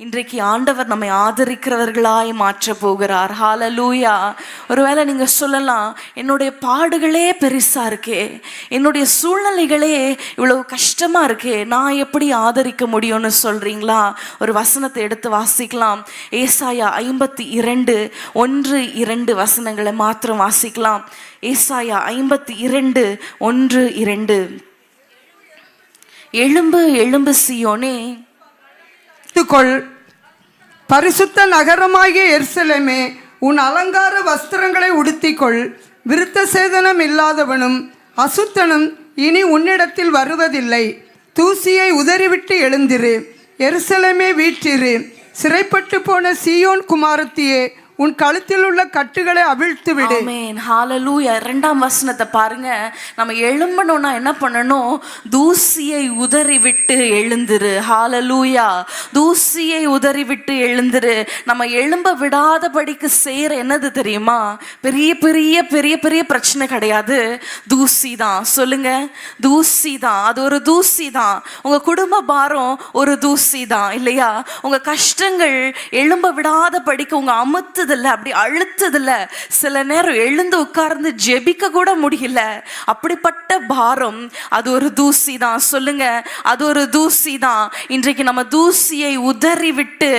இன்றைக்கு ஆண்டவர் நம்மை ஆதரிக்கிறவர்களாய் மாற்ற போகிறார். ஹalleluya. ஒருவேளை நீங்க சொல்லலாம், என்னுடைய பாடுகளே பெருசா இருக்கே, என்னுடைய சூழ்நிலைகளே இவ்வளவு கஷ்டமா இருக்கே, நான் எப்படி ஆதரிக்க முடியும்னு சொல்றீங்களா? ஒரு வசனத்தை எடுத்து வாசிக்கலாம். ஏசாயா 52:1-2 வசனங்களை மாத்திரம் வாசிக்கலாம். ஏசாயா 52:1-2. எழும்பு எழும்பு சீயோனே, பரிசுத்த நகரமாகிய எருசலேமே, உன் அலங்கார வஸ்திரங்களை உடுத்திக்கொள். விருத்த சேதனம் இல்லாதவனும் அசுத்தனும் இனி உன்னிடத்தில் வருவதில்லை. தூசியை உதறிவிட்டு எழுந்திரு, எருசலேமே வீற்றிரு. சிறைப்பட்டு போன சீயோன் குமாரத்தியே, உன் கழுத்தில் உள்ள கட்டுகளை அவிழ்த்து விடு. ஆமென். ஹalleluya. 2ஆம் வசனத்தை பாருங்க. நம்ம எழும்பணும்னா என்ன பண்ணணும்? தூசியை உதறிவிட்டு எழுந்திரு. ஹalleluya. தூசியை உதறிவிட்டு எழுந்திரு. நம்ம எழும்ப விடாதபடிக்கு செய்யற என்னது தெரியுமா? பெரிய பெரிய பெரிய பெரிய பிரச்சனை கிடையாது, தூசி தான். சொல்லுங்க, தூசி தான். அது ஒரு தூசி தான். உங்க குடும்ப பாரம் ஒரு தூசி தான், இல்லையா? உங்க கஷ்டங்கள் எழும்ப விடாதபடிக்கு உங்க அமுத்து அப்படி அழுத்ததில்ல. சில நேரம் எழுந்து உட்கார்ந்து ஜெபிக்க கூட முடியல. அப்படிப்பட்ட பாரம் அது ஒரு தூசி தான். சொல்லுங்க, அது ஒரு தூசி தான். இன்றைக்கு நம்ம தூசியை உதறி விட்டு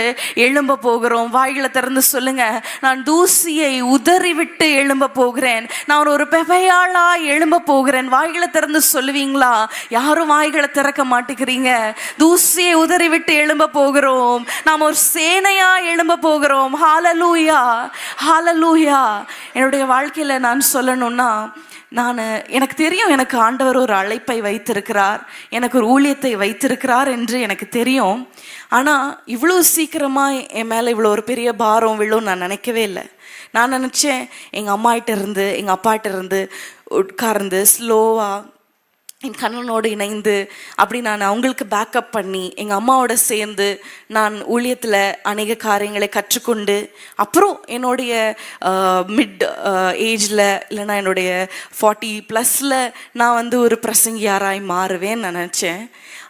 எழும்ப போகிறோம். வாயில திறந்து சொல்லுங்க, நான் தூசியை உதறி விட்டு எழும்ப போகிறேன். நான் ஒரு பெவையாளா எழும்ப போகிறேன். வாயில திறந்து சொல்லுவீங்களா? யாரும் வாய்களை திறக்க மாட்டேங்கிறீங்க. தூசியை உதறி விட்டு எழும்ப போகிறோம். நாம் ஒரு சேனையா எழும்ப போகிறோம். ஹalleluya. ஹalleluya. என்னுடைய வாழ்க்கையில நான் சொல்லணும்னா, எனக்கு தெரியும், எனக்கு ஆண்டவர் ஒரு அழைப்பை வைத்திருக்கிறார், எனக்கு ஒரு ஊழியத்தை வைத்திருக்கிறார் என்று எனக்கு தெரியும். ஆனால் இவ்வளோ சீக்கிரமாக என் மேலே இவ்வளோ ஒரு பெரிய பாரம் விழும் நான் நினைக்கவே இல்லை. நான் நினச்சேன், எங்கள் அம்மாகிட்ட இருந்து எங்கள் அப்பாகிட்ட இருந்து உட்கார்ந்து ஸ்லோவாக என் கண்ணனோடு இணைந்து அப்படி நான் அவங்களுக்கு பேக்கப் பண்ணி எங்கள் அம்மாவோட சேர்ந்து நான் ஊழியத்தில் அநேக காரியங்களை கற்றுக்கொண்டு அப்புறம் என்னுடைய மிட் ஏஜில் இல்லைன்னா என்னுடைய 40+ நான் ஒரு பிரசங்கியாராய் மாறுவேன்னு நான் நினச்சேன்.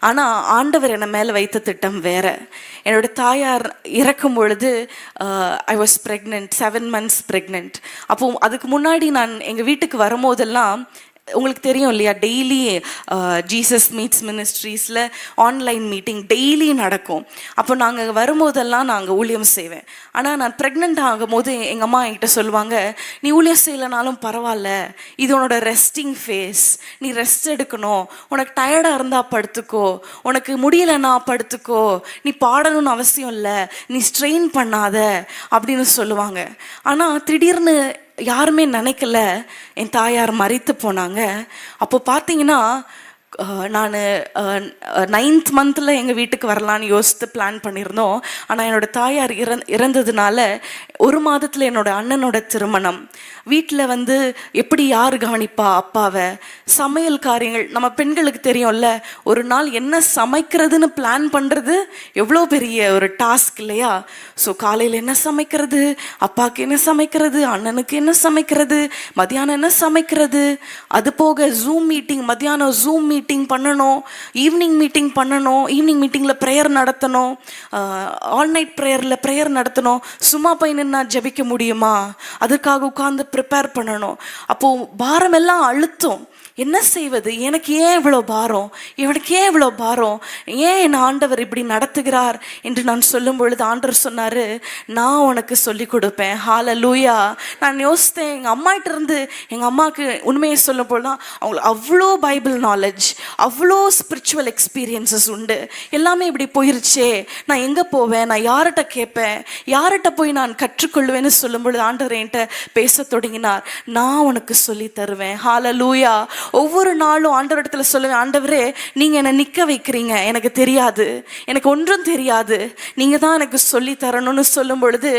ஆனால் ஆண்டவர் என்னை மேலே வைத்த திட்டம் வேறு. என்னோட தாயார் இறக்கும் பொழுது I was pregnant, 7 months pregnant. அப்போது அதுக்கு முன்னாடி நான் எங்கள் வீட்டுக்கு வரும்போதெல்லாம் உங்களுக்கு தெரியும் இல்லையா, டெய்லி ஜீசஸ் மீட்ஸ் மினிஸ்ட்ரீஸில் ஆன்லைன் மீட்டிங் டெய்லி நடக்கும். அப்போ நாங்கள் வரும்போதெல்லாம் நாங்கள் ஊழியம் செய்வேன். ஆனால் நான் ப்ரெக்னென்ட் ஆகும்போது எங்கள் அம்மா என்கிட்ட சொல்லுவாங்க, நீ ஊழியம் செய்யலைனாலும் பரவாயில்ல, இது உன்னோட ரெஸ்டிங் ஃபேஸ், நீ ரெஸ்ட் எடுக்கணும், உனக்கு டயர்டாக இருந்தால் படுத்துக்கோ, உனக்கு முடியலைன்னா படுத்துக்கோ, நீ பாடணும்னு அவசியம் இல்லை, நீ ஸ்ட்ரெயின் பண்ணாத அப்படின்னு சொல்லுவாங்க. ஆனால் திடீர்னு யாருமே நினைக்கல என் தாயார் மரித்து போனாங்க. அப்போ பார்த்தீங்கன்னா நான் 9th month எங்கள் வீட்டுக்கு வரலான்னு யோசித்து பிளான் பண்ணியிருந்தோம். ஆனால் என்னோடய தாயார் இறந்ததுனால 1 மாதத்தில் என்னோடய அண்ணனோட திருமணம். வீட்டில் எப்படி யார் கவனிப்பா அப்பாவை? சமையல் காரியங்கள் நம்ம பெண்களுக்கு தெரியும்ல, ஒரு நாள் என்ன சமைக்கிறதுன்னு பிளான் பண்ணுறது எவ்வளோ பெரிய ஒரு டாஸ்க் இல்லையா? ஸோ காலையில் என்ன சமைக்கிறது, அப்பாவுக்கு என்ன சமைக்கிறது, அண்ணனுக்கு என்ன சமைக்கிறது, மத்தியானம் என்ன சமைக்கிறது, அது போக ஜூம் மீட்டிங், மத்தியானம் ஜூம் மீட்டிங் பண்ணணும், ஈவினிங் மீட்டிங் பண்ணணும், ஈவினிங் மீட்டிங்கில் ப்ரேயர் நடத்தணும், ஆல் நைட் ப்ரேயர் நடத்தணும். சும்மா போய் நின்னா ஜெபிக்க முடியுமா? அதுக்காக உட்கார்ந்து ப்ரிப்பேர் பண்ணணும். அப்போது பாரம் எல்லாம் அழுத்தம். என்ன செய்வது? எனக்கு ஏன் இவ்வளோ பாரம், இவனுக்கு ஏன் இவ்வளோ பாரம், ஏன் என் ஆண்டவர் இப்படி நடத்துகிறார் என்று நான் சொல்லும் பொழுது ஆண்டவர் சொன்னார், நான் உனக்கு சொல்லி கொடுப்பேன். ஹalleluya. நான் யோசித்தேன், எங்கள் அம்மாகிட்ட இருந்து எங்கள் அம்மாவுக்கு உண்மையை சொல்லும் போது தான் அவங்களுக்கு அவ்வளோ பைபிள் நாலேஜ், அவ்வளோ ஸ்பிரிச்சுவல் எக்ஸ்பீரியன்சஸ் உண்டு. எல்லாமே இப்படி போயிருச்சே, நான் எங்கே போவேன், நான் யார்கிட்ட கேட்பேன், யார்கிட்ட போய் நான் கற்றுக்கொள்வேன்னு சொல்லும் பொழுது ஆண்டவர் என்கிட்ட பேச தொடங்கினார். நான் உனக்கு சொல்லி தருவேன். ஹalleluya. ஒவ்வொரு நாளும் ஆண்டவரிடத்துல சொல்லுவேன், ஆண்டவரே நீங்க என்னை நிற்க வைக்கிறீங்க, எனக்கு தெரியாது, எனக்கு ஒன்றும் தெரியாது, நீங்க தான் எனக்கு சொல்லி தரணும்னு சொல்லும் பொழுது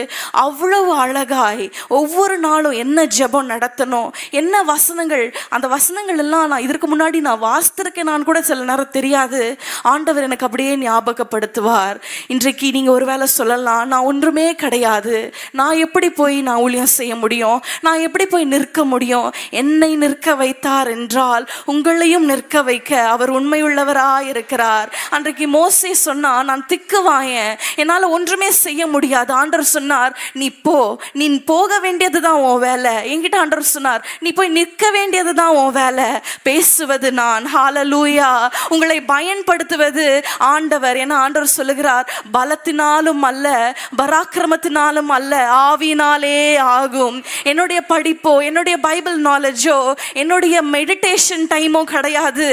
அவ்வளவு அழகாய் ஒவ்வொரு நாளும் என்ன ஜெபம் நடத்தணும், என்ன வசனங்கள், அந்த வசனங்கள் எல்லாம் நான் இதற்கு முன்னாடி நான் வாசித்திருக்கேன், நான் கூட சில நேரம் தெரியாது, ஆண்டவர் எனக்கு அப்படியே ஞாபகப்படுத்துவார். இன்றைக்கு நீங்க ஒருவேளை சொல்லலாம், நான் ஒன்றுமே கிடையாது, நான் எப்படி போய் நான் ஊழியம் செய்ய முடியும், நான் எப்படி போய் நிற்க முடியும், என்னை நிற்க வைத்தார் என்று என்றால் உங்களையும் நிற்க வைக்க அவர் உண்மையுள்ளவராய் இருக்கிறார். அன்றைக்கு மோசே சொன்னா, நான் திக்குவாயேன், என்னால் ஒன்றுமே செய்ய முடியாது. ஆண்டவர் சொன்னார், நீ போக வேண்டியதுதான் உன் வேலை. என்கிட்ட ஆண்டவர் சொன்னார், நீ போய் நிற்க வேண்டியதுதான் உன் வேலை, பேசுவது நான். ஹalleluya. உங்களை பயன்படுத்துவது ஆண்டவர். ஏன்னா ஆண்டவர் சொல்லுகிறார், பலத்தினாலும் அல்ல, பராக்கிரமத்தினாலும் அல்ல, ஆவியினாலே ஆகும். என்னுடைய படிப்போ, என்னுடைய பைபிள் நாலேஜோ, என்னுடைய மெடிடேஷன் டைமோ கிடையாது,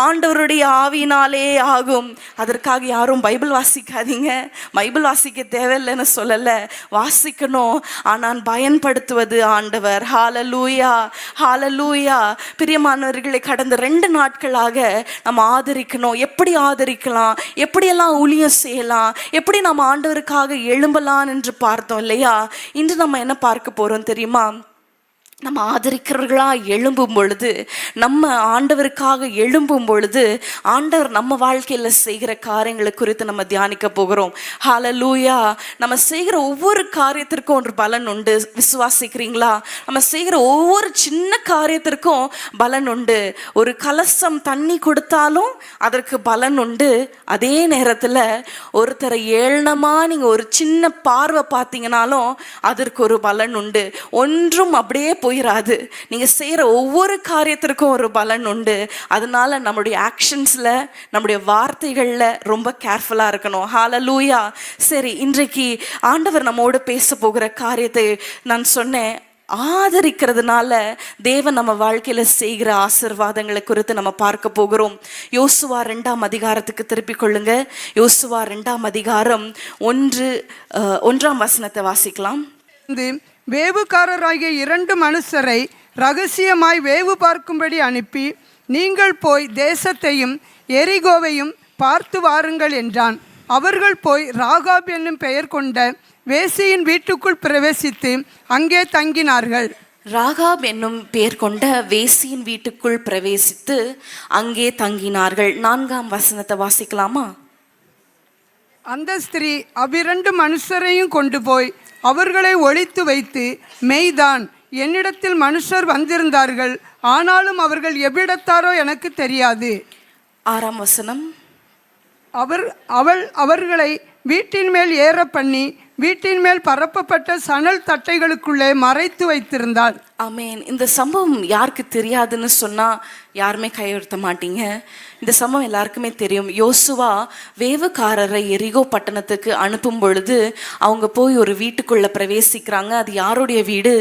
ஆண்டவருடைய ஆவியினாலே ஆகும். அதற்காக யாரும் பைபிள் வாசிக்காதீங்க, பைபிள் வாசிக்க தேவையில்லைன்னு சொல்லலை, வாசிக்கணும். ஆனால் பயன்படுத்துவது ஆண்டவர். ஹalleluya, ஹalleluya. பிரியமானவர்களை, கடந்த 2 நாட்களாக நம்ம ஆதரிக்கணும். எப்படி ஆதரிக்கலாம், எப்படியெல்லாம் ஊழியம் செய்யலாம், எப்படி நம்ம ஆண்டவருக்காக எழும்பலாம் என்று பார்த்தோம் இல்லையா? இன்று நம்ம என்ன பார்க்க போறோம் தெரியுமா? நம்ம ஆதரிக்கிறவர்களா எழும்பும் பொழுது, நம்ம ஆண்டவருக்காக எழும்பும் பொழுது, ஆண்டவர் நம்ம வாழ்க்கையில் செய்கிற காரியங்களை குறித்து நம்ம தியானிக்க போகிறோம். ஹalleluya. நம்ம செய்கிற ஒவ்வொரு காரியத்திற்கும் ஒரு பலன் உண்டு. விசுவாசிக்கிறீங்களா? நம்ம செய்கிற ஒவ்வொரு சின்ன காரியத்திற்கும் பலன் உண்டு. ஒரு கலசம் தண்ணி கொடுத்தாலும் அதற்கு பலன் உண்டு. அதே நேரத்தில் ஒருத்தரை ஏளனமா நீங்கள் ஒரு சின்ன பார்வை பார்த்தீங்கன்னாலும் அதற்கு ஒரு பலன் உண்டு. ஒன்றும் அப்படியே போயிடாது. நீங்க செய்யற ஒவ்வொரு காரியத்திற்கும் ஒரு பலன் உண்டு. அதனால நம்முடைய ஆக்ஷன்ஸ்ல, நம்முடைய வார்த்தைகள்ல ரொம்ப கேர்ஃபுல்லா இருக்கணும். ஹalleluya. சரி, இன்றைக்கு ஆண்டவர் நம்மோடு பேச போகிற காரியத்தை நான் சொன்னேன். ஆதரிக்கிறதுனால தேவன் நம்ம வாழ்க்கையில செய்கிற ஆசீர்வாதங்களை குறித்து நம்ம பார்க்க போகிறோம். யோசுவா 2ஆம் அதிகாரத்துக்கு திருப்பிக் கொள்ளுங்க. யோசுவா 2ஆம் அதிகாரம் 1ஆம் வசனத்தை வாசிக்கலாம். வேவுக்காரராகிய 2 மனுஷரை ரகசியமாய் வேவு பார்க்கும்படி அனுப்பி, நீங்கள் போய் தேசத்தையும் எரிகோவையும் பார்த்து வாருங்கள் என்றான். அவர்கள் போய் ராகாப் என்னும் பெயர் கொண்ட வேசியின் வீட்டுக்குள் பிரவேசித்து அங்கே தங்கினார்கள். ராகாப் என்னும் பெயர் கொண்ட வேசியின் வீட்டுக்குள் பிரவேசித்து அங்கே தங்கினார்கள். 4ஆம் வசனத்தை வாசிக்கலாமா? அந்த ஸ்திரீ அவ்விரண்டு மனுஷரையும் கொண்டு போய் அவர்களை ஒளித்து வைத்து, மெய்தான், என்னிடத்தில் மனுஷர் வந்திருந்தார்கள், ஆனாலும் அவர்கள் எவ்விடத்தாரோ எனக்கு தெரியாது. 6ஆம் வசனம். அவள் அவர்களை வீட்டின் மேல் ஏற பண்ணி வீட்டின் மேல் பரப்பப்பட்ட சணல் தட்டைகளுக்குள்ளே மறைத்து வைத்திருந்தாள். ஆமேன். இந்த சம்பவம் யாருக்கு தெரியாதுன்னு சொன்னா யாருமே கையெழுத்த மாட்டீங்க. இந்த சம்பவம் எல்லாருக்குமே தெரியும். யோசுவா வேவுக்காரரை எரிகோ பட்டணத்துக்கு அனுப்பும் பொழுது அவங்க போய் ஒரு வீட்டுக்குள்ள பிரவேசிக்கிறாங்க. அது யாருடைய வீடு?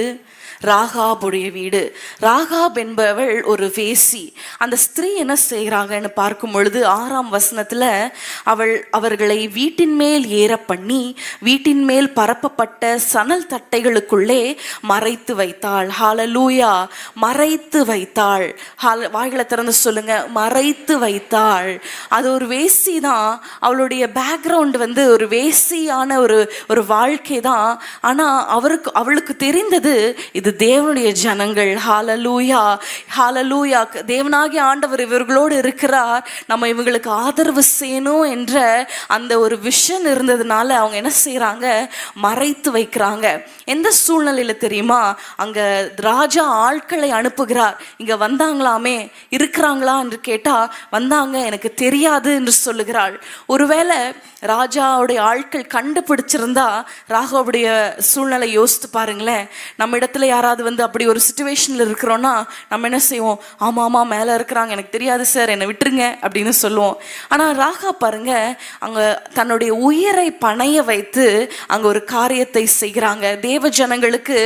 ராகாபுடைய வீடு. ராகாப் என்பவள் ஒரு வேசி. அந்த ஸ்திரீ என்ன செய்கிறாங்கன்னு பார்க்கும் பொழுது 6ஆம் வசனத்துல அவர்களை வீட்டின் மேல் ஏற பண்ணி வீட்டின் மேல் பரப்பப்பட்ட சணல் தட்டைகளுக்குள்ளே மறைத்து வைத்தாள். ஹalleluya. மறைத்து வைத்தாள். வாய்களை திறந்து சொல்லுங்க, மறைத்து வைத்தாள். அது ஒரு வேசி தான். அவளுடைய பேக்ரவுண்ட் ஒரு வேசியான ஒரு வாழ்க்கை தான். ஆனா அவளுக்கு தெரிந்தது இது தேவனுடைய ஜனங்கள். ஹalleluya, ஹalleluya. தேவனாகிய ஆண்டவர் இவர்களோடு இருக்கிறார், நம்ம இவங்களுக்கு ஆதரவு செய்யணும் என்ற அந்த ஒரு விஷன் இருந்ததுனால அவங்க என்ன செய்யறாங்க? மறைத்து வைக்கிறாங்க. எந்த சூழ்நிலையில தெரியுமா? அங்க ராஜா ஆட்களை அனுப்புகிறார். இங்க வந்தாங்களாமே, இருக்கிறாங்களா என்று கேட்டா வந்தாங்க, எனக்கு தெரியாது என்று சொல்லுகிறாள். ஒருவேளை ராஜாவுடைய ஆட்கள் கண்டுபிடிச்சிருந்தா ராகாவுடைய சூழ்நிலை யோசித்து பாருங்களேன். நம்ம இடத்துல யாராவது அப்படி ஒரு சிச்சுவேஷன்ல இருக்கிறோம்னா நம்ம என்ன செய்வோம்? ஆமா மேல இருக்கிறாங்க, எனக்கு தெரியாது சார், என்னை விட்டுருங்க அப்படின்னு சொல்லுவோம். ஆனா ராகா பாருங்க, அங்க தன்னுடைய உயிரை பணைய வைத்து அங்க ஒரு காரியத்தை செய்கிறாங்க. தேவ ஜனங்களுக்கு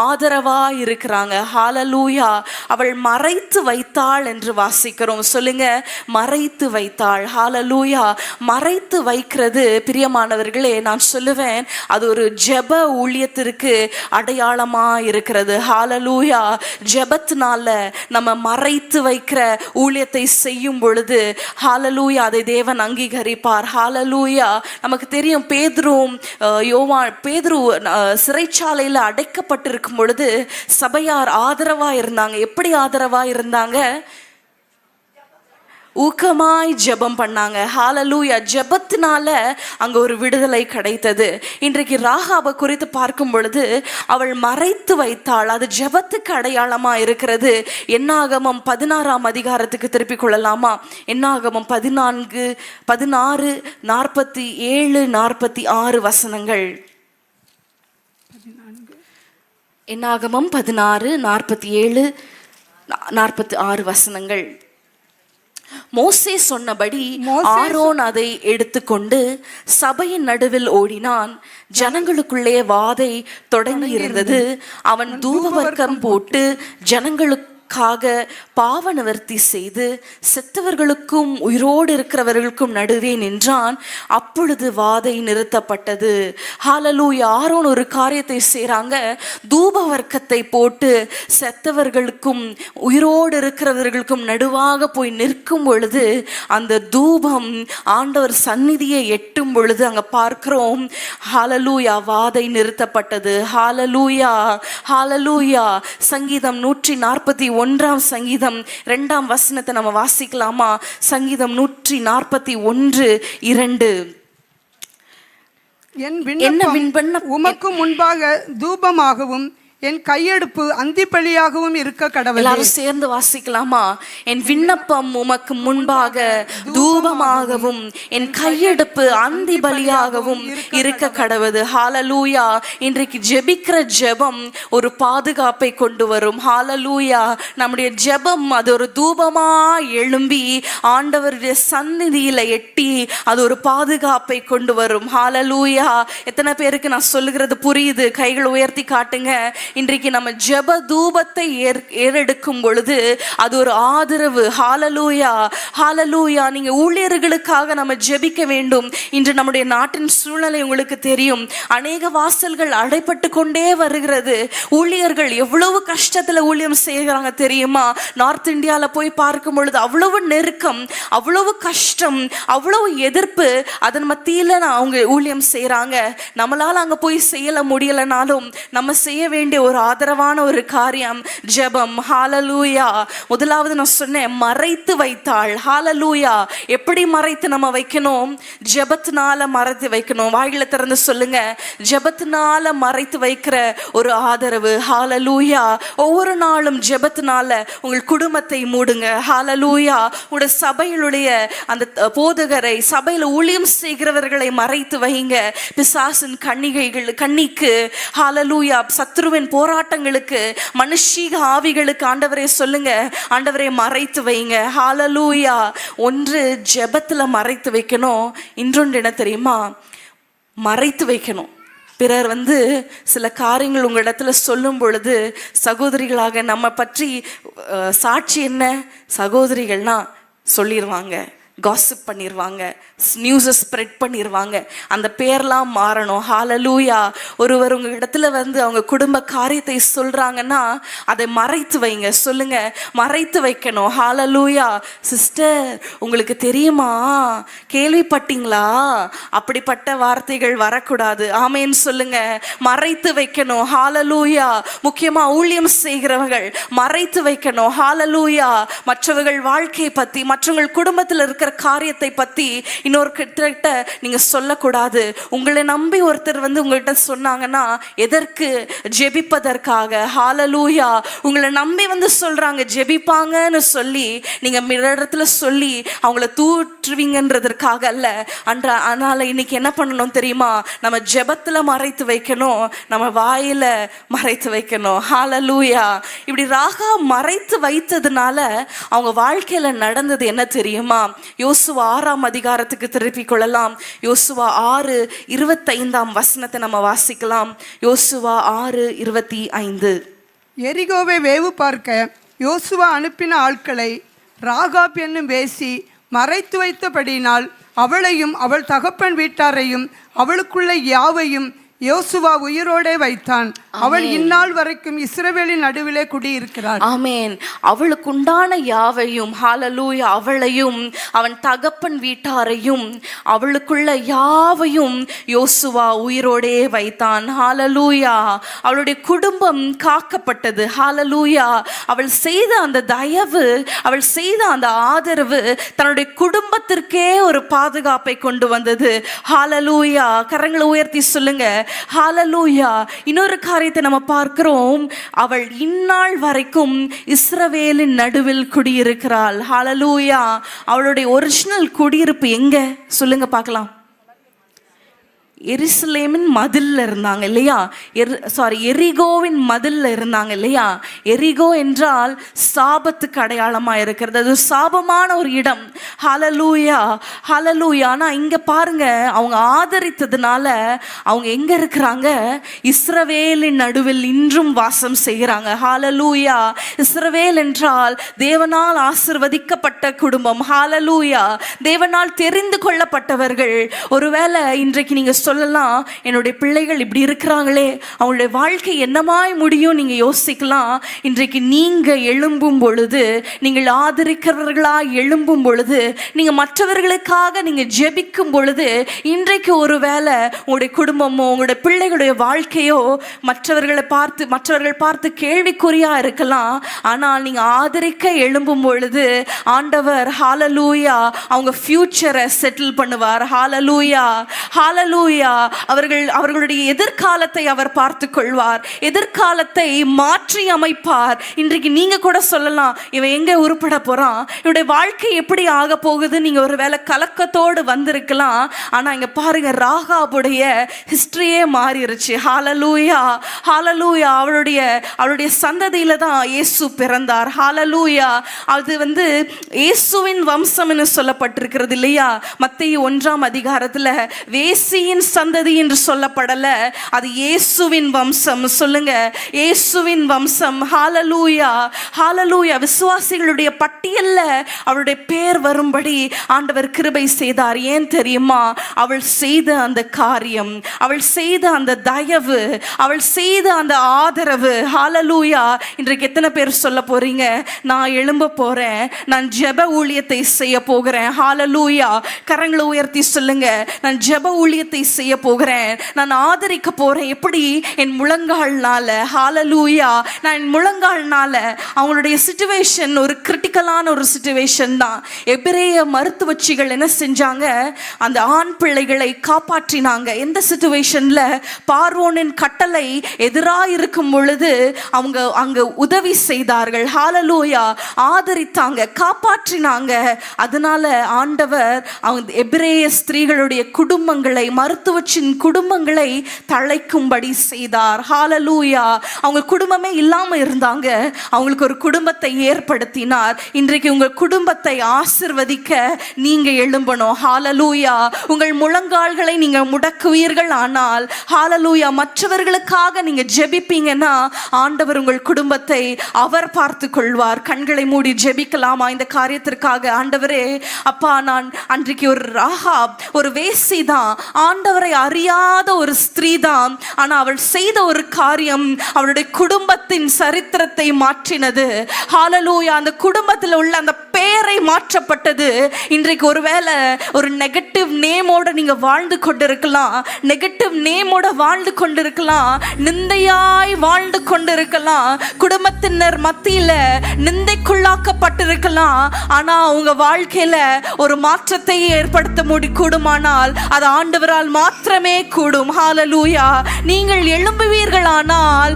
ஆதரவா இருக்கிறாங்க. ஹalleluya. அவள் மறைத்து வைத்தாள் என்று வாசிக்கிறோம். சொல்லுங்க, மறைத்து வைத்தாள். ஹalleluya. மறைத்து வைக்கிறது பிரியமானவர்களே, நான் சொல்லுவேன், அது ஒரு ஜெப ஊழியத்திற்கு அடையாளமா இருக்கிறது. ஹalleluya. ஜெபத்தினால நம்ம மறைத்து வைக்கிற ஊழியத்தை செய்யும் பொழுது ஹalleluya அதை தேவன் அங்கீகரிப்பார். ஹalleluya. நமக்கு தெரியும், பேதுரு சிறைச்சாலையில் அடைக்கப்பட்டிருக்கும் பொழுது சபையார் ஆதரவா இருந்தாங்க. எப்படி ஆதரவா இருந்தாங்க? ஊக்கமாய் ஜெபம் பண்ணாங்க. ஹalleluya. ஜெபத்தினால அங்க ஒரு விடுதலை கிடைத்தது. இன்றைக்கு ராகாபை குறித்து பார்க்கும் பொழுது அவள் மறைத்து வைத்தாள். அது ஜெபத்துக்கு அடையாளமா இருக்கிறது. என்னாகமம் 16ஆம் அதிகாரத்துக்கு திருப்பிக் கொள்ளலாமா? என்னாகமம் 14, 16, 47, 46 வசனங்கள். என்னாகமம் 16, 47, 46 வசனங்கள். மோசே சொன்னபடி ஆரோன் அதை எடுத்துக்கொண்டு சபையின் நடுவில் ஓடினான். ஜனங்களுக்குள்ளே வாதை தொடங்கி இருந்தது. அவன் தூபவர்க்கம் போட்டு ஜனங்களுக்காக பாவ நிவர்த்தி செய்து செத்தவர்களுக்கும் உயிரோடு இருக்கிறவர்களுக்கும் நடுவே நின்றான். அப்பொழுது வாதை நிறுத்தப்பட்டது. ஹalleluya. ஆரோன் ஒரு காரியத்தை செய்றாங்க. தூப வர்க்கத்தை போட்டு செத்தவர்களுக்கும் உயிரோடு இருக்கிறவர்களுக்கும் நடுவாக போய் நிற்கும் பொழுது அந்த தூபம் ஆண்டவர் சந்நிதியை எட்டும் பொழுது அங்க பார்க்கிறோம். ஹalleluya. வாதை நிறுத்தப்பட்டது. ஹalleluya. ஹalleluya. சங்கீதம் 141 சங்கீதம் 2ஆம் வசனத்தை நம்ம வாசிக்கலாமா? சங்கீதம் 141, 2. என் விண்ணப்பம் உமக்கு முன்பாக தூபமாகவும் என் கையெடுப்பு அந்திபலியாகவும் இருக்க கடவுளே. எல்லாரும் சேர்ந்து வாசிக்கலாமா? என் விண்ணப்பம் உமக்கு முன்பாக தூபமாகவும் என் கையெடுப்பு அந்திபலியாகவும் இருக்க கடவுது. ஹalleluya. இன்றைக்கு ஜெபிக்கிற ஜெபம் ஒரு பாதுகாப்பை கொண்டு வரும். ஹalleluya. நம்முடைய ஜெபம் அது ஒரு தூபமா எழும்பி ஆண்டவருடைய சந்நிதியில எட்டி அது ஒரு பாதுகாப்பை கொண்டு வரும். ஹalleluya. எத்தனை பேருக்கு நான் சொல்லுகிறது புரியுது? கைகள் உயர்த்தி காட்டுங்க. இன்றைக்கு நம்ம ஜெப தூபத்தை ஏறெடுக்கும் பொழுது அது ஒரு ஆதரவு. ஹalleluya. ஹalleluya. நீங்க ஊழியர்களுக்காக நம்ம ஜெபிக்க வேண்டும். இன்று நம்முடைய நாட்டின் சூழ்நிலை உங்களுக்கு தெரியும். அநேக வாசல்கள் அடைப்பட்டு கொண்டே வருகிறது. ஊழியர்கள் எவ்வளவு கஷ்டத்துல ஊழியம் செய்கிறாங்க தெரியுமா? நார்த் இந்தியால போய் பார்க்கும் பொழுது அவ்வளவு நெருக்கம், அவ்வளவு கஷ்டம், அவ்வளவு எதிர்ப்பு. அதன் மத்தியில அவங்க ஊழியம் செய்யறாங்க. நம்மளால அங்க போய் செய்யல முடியலனாலும் நம்ம செய்ய வேண்டிய ஒரு ஆதரவான ஒரு காரியம் ஜெபம். ஹalleluya. முதலாவது நான் சொன்னேன், மறைத்து வைத்தாள். ஹalleluya. எப்படி மறைத்து நம்ம வைக்கணும்? ஜெபத்தினால மறைத்து வைக்கணும். வாயில திறந்து சொல்லுங்க, ஜெபத்தினால மறைத்து வைக்கிற ஒரு ஆதரவு. ஹalleluya. ஒவ்வொரு நாளும் ஜெபத்தினால உங்கள் குடும்பத்தை மூடுங்க. ஹalleluya. உங்களுடைய சபையிலுடைய அந்த போதகரை, சபையில ஊழியம் செய்கிறவர்களை மறைத்து வைங்க. பிசாசின் கண்ணிக்கு ஹalleluya. சத்துருவின் போராட்டங்களுக்கு, மனுஷீக ஆவிகளுக்கு ஆண்டவரே சொல்லுங்க, ஆண்டவரே மறைத்து வைங்க. ஹalleluya. ஒன்று ஜெபத்துல மறைத்து வைக்கணும். இன்னொன்று என்ன தெரியுமா? மறைத்து வைக்கணும். பிறர் சில காரியங்கள் உங்களிடத்துல சொல்லும் பொழுது சகோதரிகளாக நம்ம பற்றி சாட்சி என்ன? சகோதரிகள்னா சொல்லிடுவாங்க, காசிப் பண்ணிடுவாங்க, நியூஸை ஸ்ப்ரெட் பண்ணிடுவாங்க. அந்த பேர்லாம் மாறணும். ஹalleluya. ஒருவர் உங்கள் இடத்துல அவங்க குடும்ப காரியத்தை சொல்கிறாங்கன்னா அதை மறைத்து வைங்க. சொல்லுங்க, மறைத்து வைக்கணும். ஹalleluya. சிஸ்டர், உங்களுக்கு தெரியுமா, கேள்விப்பட்டீங்களா? அப்படிப்பட்ட வார்த்தைகள் வரக்கூடாது. ஆமேன்னு சொல்லுங்க. மறைத்து வைக்கணும். ஹalleluya. முக்கியமாக ஊழியம் செய்கிறவர்கள் மறைத்து வைக்கணும். ஹalleluya. மற்றவர்கள் வாழ்க்கையை பற்றி, மற்றவர்கள் குடும்பத்தில் இருக்கிற காரியத்தை பற்றி இன்னொரு கிட்ட நீங்க சொல்லக்கூடாது. உங்களை நம்பி ஒருத்தர் உங்கள்கிட்ட சொன்னாங்கன்னா எதற்கு? ஜெபிப்பதற்காக. ஹalleluya. உங்களை நம்பி சொல்றாங்க, ஜெபிப்பாங்கன்னு சொல்லி நீங்க இடத்துல சொல்லி அவங்கள தூற்றுவீங்கன்றதற்காக அல்ல. அதனால இன்னைக்கு என்ன பண்ணணும் தெரியுமா? நம்ம ஜெபத்துல மறைத்து வைக்கணும், நம்ம வாயில மறைத்து வைக்கணும். ஹalleluya. இப்படி ராகா மறைத்து வைத்ததுனால அவங்க வாழ்க்கையில நடந்தது என்ன தெரியுமா? யோசுவா 6ஆம் அதிகாரத்துக்கு திருப்பிக் கொள்ளலாம். யோசுவா 6:25 வசனத்தை நம்ம வாசிக்கலாம். யோசுவா 6:25. எரிகோவை வேவு பார்க்க யோசுவா அனுப்பின ஆட்களை ராகாப் என்னும் வேசி மறைத்து வைத்தபடியினால் அவளையும் அவள் தகப்பன் வீட்டாரையும் அவளுக்குள்ள யாவையும் யோசுவா உயிரோடே வைத்தான். அவள் இந்நாள் வரைக்கும் இஸ்ரவேலின் நடுவிலே குடியிருக்கிறாள். ஆமென். அவளுக்குண்டான யாவையும், ஹalleluya, அவளையும் அவன் தகப்பன் வீட்டாரையும் அவளுக்குள்ள யாவையும் யோசுவா உயிரோடே வைத்தான். ஹalleluya. அவளுடைய குடும்பம் காக்கப்பட்டது. ஹalleluya. அவள் செய்த அந்த தயவு, அவள் செய்த அந்த ஆதரவு தன்னுடைய குடும்பத்திற்கே ஒரு பாதுகாப்பை கொண்டு வந்தது. ஹalleluya. கரங்களை உயர்த்தி சொல்லுங்க ஹalleluya. இன்னொரு காரியத்தை நம்ம பார்க்கிறோம். அவள் இந்நாள் வரைக்கும் இஸ்ரவேலின் நடுவில் குடியிருக்கிறாள். ஹalleluya. அவளுடைய ஒரிஜினல் குடியிருப்பு எங்க சொல்லுங்க பார்க்கலாம். எருசலேமின் மதில்ல இருந்தாங்க இல்லையா? எரிகோவின் மதில்ல இருந்தாங்க இல்லையா? எரிகோ என்றால் சாபத்துக்கு அடையாளமா இருக்கிறது. அது சாபமான ஒரு இடம். ஹalleluya, ஹalleluya. ஆனா இங்க பாருங்க, அவங்க ஆதரித்ததுனால அவங்க எங்க இருக்கிறாங்க? இஸ்ரவேலின் நடுவில் இன்றும் வாசம் செய்கிறாங்க. ஹalleluya. இஸ்ரவேல் என்றால் தேவனால் ஆசீர்வதிக்கப்பட்ட குடும்பம். ஹalleluya. தேவனால் தெரிந்து கொள்ளப்பட்டவர்கள். ஒருவேளை இன்றைக்கு நீங்க சொல்லலாம், என்னுடைய பிள்ளைகள் இப்படி இருக்கிறாங்களே, அவங்களுடைய வாழ்க்கை என்னமாய் முடியும் நீங்க யோசிக்கலாம். இன்றைக்கு நீங்க எழும்பும் பொழுது, நீங்கள் ஆதரிக்கிறவர்களாய் எழும்பும் பொழுது, நீங்க மற்றவர்களுக்காக நீங்க ஜெபிக்கும் பொழுது, இன்றைக்கு ஒருவேளை உங்களுடைய குடும்பமோ உங்களுடைய பிள்ளைகளுடைய வாழ்க்கையோ மற்றவர்கள் பார்த்து கேள்விக்குறியா இருக்கலாம். ஆனால் நீங்க ஆதரிக்க எழும்பும் பொழுது ஆண்டவர் ஹalleluya அவங்க ஃபியூச்சரை செட்டில் பண்ணுவார். ஹalleluya, ஹalleluya. அவர்களுடைய எதிர்காலத்தை அவர் பார்த்து கொள்வார். எதிர்காலத்தை மாற்றி அமைப்பார். இன்றைக்கு நீங்க கூட சொல்லலாம், இவன் எங்க உருப்பட போறான், இவனுடைய வாழ்க்கை எப்படி ஆக போகுது, நீங்க ஒரு வேளை கலக்கத்தோடு வந்திருக்கலாம். ஆனா இங்க பாருங்க, ராகாபுடைய ஹிஸ்டரியே மாறிடுச்சு. ஹalleluya, ஹalleluya. அவளுடைய சந்ததியில தான் இயேசு பிறந்தார். ஹalleluya. அது இயேசுவின் வம்சம்னு சொல்லப்பட்டிருக்கிறது இல்லையா? மத்தேயு 1ஆம் அதிகாரத்துல வேசியின் சந்ததி என்று சொல்லப்படல, அது இயேசுவின் வம்சம். சொல்லுங்க, இயேசுவின் வம்சம். ஹalleluya, ஹalleluya. விசுவாசிகளுடைய பட்டியல்ல அவளுடைய பேர் வரும்படி ஆண்டவர் கிருபை செய்தார். ஏன் தெரியுமா? அவள் செய்த அந்த காரியம், அவள் செய்த அந்த தயவு, அவள் செய்த அந்த ஆதரவு. ஹalleluya. இன்றைக்கு எத்தனை பேர் சொல்ல போறீங்க, நான் எழும்ப போறேன், நான் ஜெப ஊழியத்தை செய்ய போகிறேன். ஹalleluya. கரங்களை உயர்த்தி சொல்லுங்க, நான் ஜெப ஊழியத்தை செய்ய போகிறேன், நான் ஆதரிக்க போறேன். எப்படி? என் முழங்கால்னால. ஹalleluya. நான் என் முழங்கால்னால. அவங்களுடைய சிச்சுவேஷன் ஒரு கிரிட்டிக்கலான ஒரு சிச்சுவேஷன் தான். எபிரேய மருத்துவச்சிகள் என்ன செஞ்சாங்க? அந்த ஆண் பிள்ளைகளை காப்பாற்றினாங்க. எந்த சிச்சுவேஷன்ல? பார்வோனின் கட்டளை எதிராக இருக்கும் பொழுது அவங்க அங்க உதவி செய்தார்கள். ஹalleluya. ஆதரித்தாங்க, காப்பாற்றினாங்க. அதனால ஆண்டவர் அவங்க எபிரேய ஸ்திரீகளுடைய குடும்பங்களை, மருத்துவச்சின் குடும்பங்களை தழைக்கும்படி செய்தார். ஹalleluya. அவங்க குடும்பமே இல்லாம இருந்தாங்க, அவங்களுக்கு ஒரு குடும்பத்தை ஏற்படுத்தினார். இன்றைக்கு உங்கள் குடும்பத்தை ஆசீர்வதிக்க நீங்க எழும்பணும். ஹalleluya. உங்கள் முழங்கால்களை நீங்க முடக்குவீர்கள் ஆனால், ஹalleluya, மற்றவர்களுக்காக நீங்க ஜெபிப்பீங்கன்னா ஆண்டவர் உங்கள் குடும்பத்தை அவர் பார்த்து கொள்வார். கண்களை மூடி ஜெபிக்கலாமா இந்த காரியத்திற்காக? ஆண்டவரே, அப்பா, நான் அன்றைக்கு ஒரு ராகாப், ஒரு வேசி தான், ஆண்டவரை அறியாத ஒரு ஸ்திரீ தான். ஆனா அவள் செய்த ஒரு காரியம் அவளுடைய குடும்பத்தின் சரித்திரத்தை மாற்றினது. ஹalleluya. அந்த குடும்பத்தில் உள்ள அந்த பெயரை மாற்றப்பட்டது. இன்றைக்கு ஒருவேளை ஒரு நெகட்டிவ் நேமோட நீங்க வாழ்ந்து கொண்டிருக்கலாம், நெகட்டிவ் நேமோட வாழ்ந்து கொண்டிருக்கலாம், நிந்தையாய் வாழ்ந்து கொண்டிருக்கலாம், குடும்பத்தினர் மத்தியில நிந்தைக்குள்ளாக்கப்பட்டிருக்கலாம். ஆனா உங்க வாழ்க்கையில ஒரு மாற்றத்தை ஏற்படுத்த கூடுமானால் அது ஆண்டவரால் மாத்திரமே கூடும். ஹalleluya. நீங்கள் எழும்புவீர்களானால்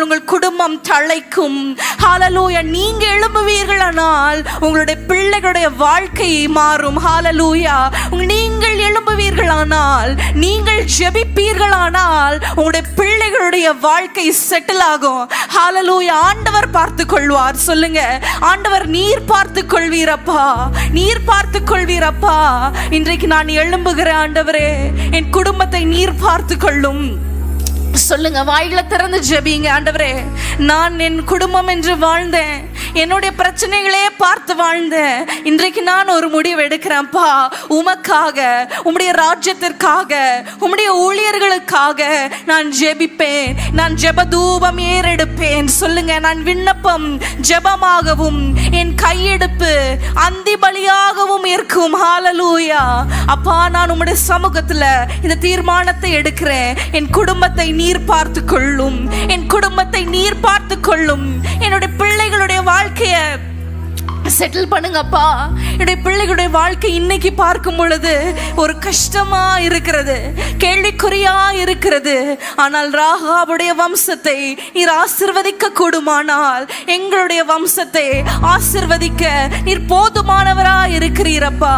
உங்கள் குடும்பம் தழைக்கும். ஹalleluya. நீங்க எழும்புவீர்களானால் உங்களுடைய பிள்ளைகளுடைய வாழ்க்கை மாறும். ஹalleluya. நீங்கள் எழும்புவீர்களானால், நீங்கள் ஜெபிப்பீர்களானால் உங்களுடைய பிள்ளைகளுடைய வாழ்க்கை செட்டில் ஆகும். ஹalleluya. ஆண்டவர் பார்த்து கொள்வார். சொல்லுங்க, ஆண்டவர் நீர் பார்த்து கொள்வீரப்பா, நீர் பார்த்து கொள்வீரப்பா. இன்றைக்கு நான் எழும்புகிறேன் ஆண்டவரே, என் குடும்பத்தை நீர் பார்த்து கொள்ளும். சொல்லுங்க, வாய்களை திறந்து ஜெபிங்க. ஆண்டவரே, நான் என் குடும்பம் என்று வாழ்ந்தேன், என்னுடைய பிரச்சனைகளே பார்த்து வாழ்ந்தேன். இன்றைக்கு நான் ஒரு முடிவு எடுக்கிறேன்ப்பா, உமக்காக, உம்முடைய ராஜ்யத்திற்காக, உம்முடைய ஊழியர்களுக்காக நான் ஜெபிப்பேன். நான் ஜெப தூபம் ஏறெடுப்பேன். சொல்லுங்க, நான் விண்ணப்பம் ஜெபமாகவும் என் கையெடுப்பு அந்தி பலியாகவும் இருக்கும். ஹalleluya. அப்பா, நான் உம்முடைய சமூகத்துல இந்த தீர்மானத்தை எடுக்கிறேன். என் குடும்பத்தை நீர் பார்த்து கொள்ளும். என் குடும்பத்தை நீர் பார்த்து கொள்ளும். என்னுடைய பிள்ளைகளுடைய வாழ்க்கைய செட்டில் பண்ணுங்கப்பா. என்னுடைய பிள்ளைகளுடைய வாழ்க்கை இன்னைக்கு பார்க்கும் பொழுது ஒரு கஷ்டமா இருக்கிறது, கேள்விக்குறியா இருக்கிறது. ஆனால் ராகாபுடைய வம்சத்தை நீர் ஆசீர்வதிக்க கூடுமானால் எங்களுடைய வம்சத்தை ஆசீர்வதிக்க நீர் போதுமானவரா இருக்கிறீரப்பா.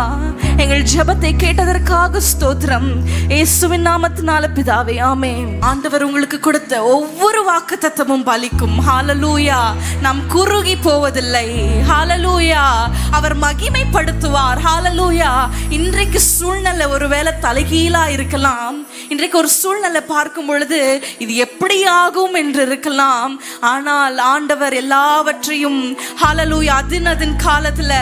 எங்கள் ஜெபத்தை கேட்டதற்காக ஸ்தோத்திரம். இயேசுவின் நாமத்தினால பிதாவே, ஆமென். ஆண்டவர் உங்களுக்கு கொடுத்த ஒவ்வொரு வாக்குத்தத்தமும் பலிக்கும். ஹalleluya. நாம் குறுகி போவதில்லை. ஹalleluya. அவர் மகிமைப்படுத்துவார். ஹalleluya. இன்றைக்கு சூழ்நிலை ஒருவேளை தலைகீழா இருக்கலாம். இன்றைக்கு ஒரு சூழ்நிலை பார்க்கும் பொழுது இது எப்படி ஆகும் என்று இருக்கலாம். ஆனால் ஆண்டவர் எல்லாவற்றையும் ஹalleluya அதின் காலத்துல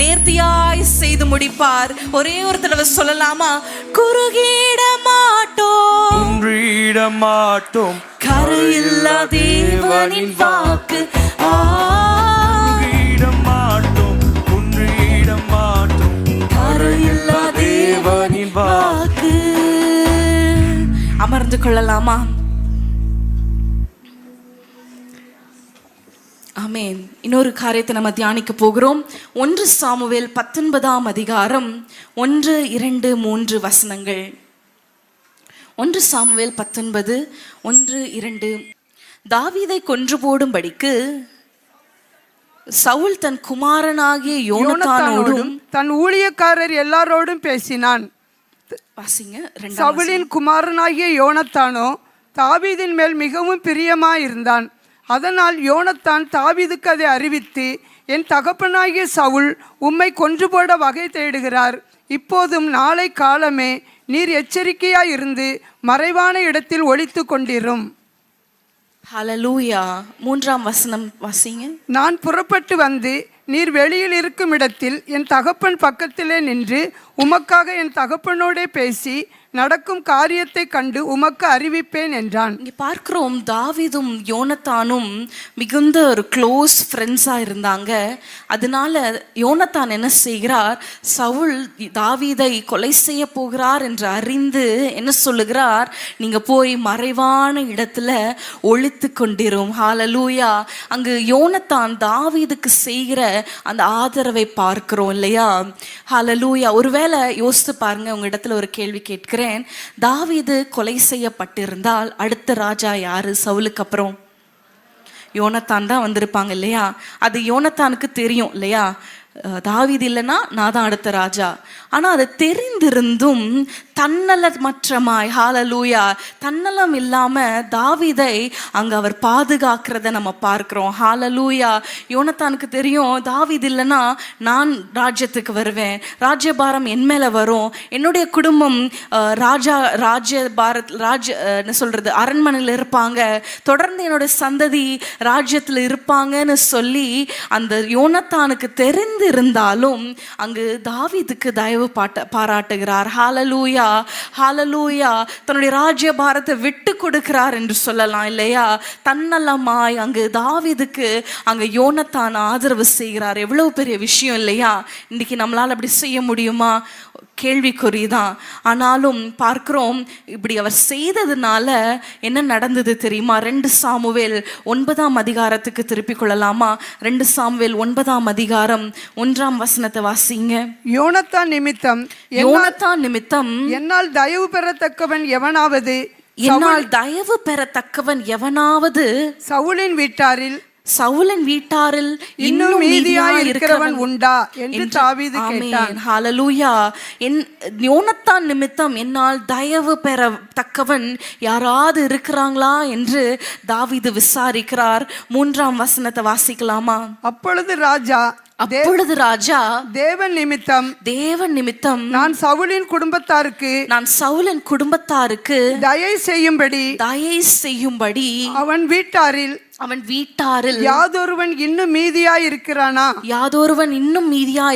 நேர்த்தியாய் செய்து முடிப்பார். ஒரே ஒரு தடவை சொல்லலாமா? குறுகிட மாட்டோம், குன்றிட மாட்டோம், கரையில்லா தேவனின் வாக்கு. குன்றிட மாட்டோம், குன்றிட மாட்டோம், கரையில்லா தேவனின் வாக்கு. அமர்ந்து கொள்ளலாமா? ஆமென். இன்னொரு காரியத்தை நம்ம தியானிக்க போகிறோம். 1 சாமுவேல் 19ஆம் அதிகாரம் 1, 2, 3 வசனங்கள். 1 சாமுவேல் 19, 1, 2. தாவீதை கொன்று போடும்படிக்கு சவுல் தன் குமாரனாகிய யோனத்தானோடும் தன் ஊழியக்காரர் எல்லாரோடும் பேசினான். வாசிங்க. சவுலின் குமாரனாகிய யோனத்தானோ தாவீதின் மேல் மிகவும் பிரியமாயிருந்தான். அதனால் யோனத்தான் தாவீதுக்கு அதை அறிவித்து, என் தகப்பனாகிய சவுல் உம்மை கொன்று போட வகை தேடுகிறார். இப்போதும் நாளை காலமே நீர் எச்சரிக்கையாயிருந்து மறைவான இடத்தில் ஒளித்து கொண்டிரும். ஹalleluya. 3ஆம் வசனம் வாசிங்க. நான் புறப்பட்டு வந்து நீர் வெளியில் இருக்கும் இடத்தில் என் தகப்பன் பக்கத்திலே நின்று உமக்காக என் தகப்பனோடே பேசி நடக்கும் காரியத்தை கண்டு உமக்கு அறிவிப்பேன் என்றான். இங்கே பார்க்கிறோம், தாவீதும் யோனத்தானும் மிகுந்த ஒரு க்ளோஸ் ஃப்ரெண்ட்ஸாக இருந்தாங்க. அதனால யோனத்தான் என்ன செய்கிறார்? சவுல் தாவீதை கொலை செய்ய போகிறார் என்று அறிந்து என்ன சொல்லுகிறார்? நீங்கள் போய் மறைவான இடத்துல ஒளித்து கொண்டிரும். ஹalleluya. அங்கு யோனத்தான் தாவீதுக்கு செய்கிற அந்த ஆதரவை பார்க்கிறோம் இல்லையா? ஹalleluya. ஒருவேளை யோசித்து பாருங்க, உங்க இடத்துல ஒரு கேள்வி கேட்கிறேன். தாவீது கொலை செய்யப்பட்டிருந்தால் அடுத்த ராஜா யாரு? சவுலுக்கு அப்புறம் யோனத்தான் தான் வந்திருப்பாங்க இல்லையா? அது யோனத்தானுக்கு தெரியும் இல்லையா? தாவீது இல்லைன்னா நான் தான் அடுத்த ராஜா. ஆனால் அதை தெரிந்திருந்தும் தன்னலமற்றமாய், ஹalleluya, தன்னலம் இல்லாமல் தாவீதை அங்கே அவர் பாதுகாக்கிறத நம்ம பார்க்குறோம். ஹalleluya. யோனத்தானுக்கு தெரியும், தாவீது இல்லைன்னா நான் ராஜ்யத்துக்கு வருவேன், ராஜ்யபாரம் என் மேலே வரும், என்னுடைய குடும்பம் என்ன சொல்கிறது, அரண்மனையில் இருப்பாங்க, தொடர்ந்து என்னுடைய சந்ததி ராஜ்யத்தில் இருப்பாங்கன்னு சொல்லி அந்த யோனத்தானுக்கு தெரிந்து இருந்தாலும் அங்கு தாவீதுக்கு தயவு பாராட்டுகிறார். ஹalleluya. ஹalleluya. தன்னுடைய ராஜ்ய பாரத்தை விட்டு கொடுக்கிறார் என்று சொல்லலாம் இல்லையா? தன்னலமாய் அங்கு தாவீதுக்கு அங்க யோனத்தான் ஆதரவு செய்கிறார். எவ்வளவு பெரிய விஷயம் இல்லையா? இன்னைக்கு நம்மளால அப்படி செய்ய முடியுமா? கேள்விக்குறிதான். ஆனாலும் பார்க்கிறோம், இப்படி அவர் செய்ததுனால என்ன நடந்தது தெரியுமா? 2 சாமுவேல் 9ஆம் அதிகாரத்துக்கு திருப்பிக் கொள்ளலாமா? 2 சாமுவேல் 9ஆம் அதிகாரம் 1ஆம் வசனத்தை வாசிங்க. யோனத்தான் நிமித்தம் என்னால் தயவு பெறத்தக்கவன் எவனாவது சவுலின் வீட்டாரில் இன்னும் மீதியாய் இருக்கிறவன் உண்டா என்று தாவீது கேட்டான். ஹalleluya. யோனத்தான் நிமித்தம் என்னால் தயவு பெறத்தக்கவன் யாராவது இருக்கிறாங்களா என்று தாவீது விசாரிக்கிறார். 3ஆம் வசனத்தை வாசிக்கலாமா? அப்பொழுது ராஜா அப்பொழுது ராஜா தேவன் நிமித்தம் நான் சவுலின் குடும்பத்தாருக்கு தயை செய்யும்படி அவன் வீட்டாரில் யாதொருவன் இன்னும் மீதியா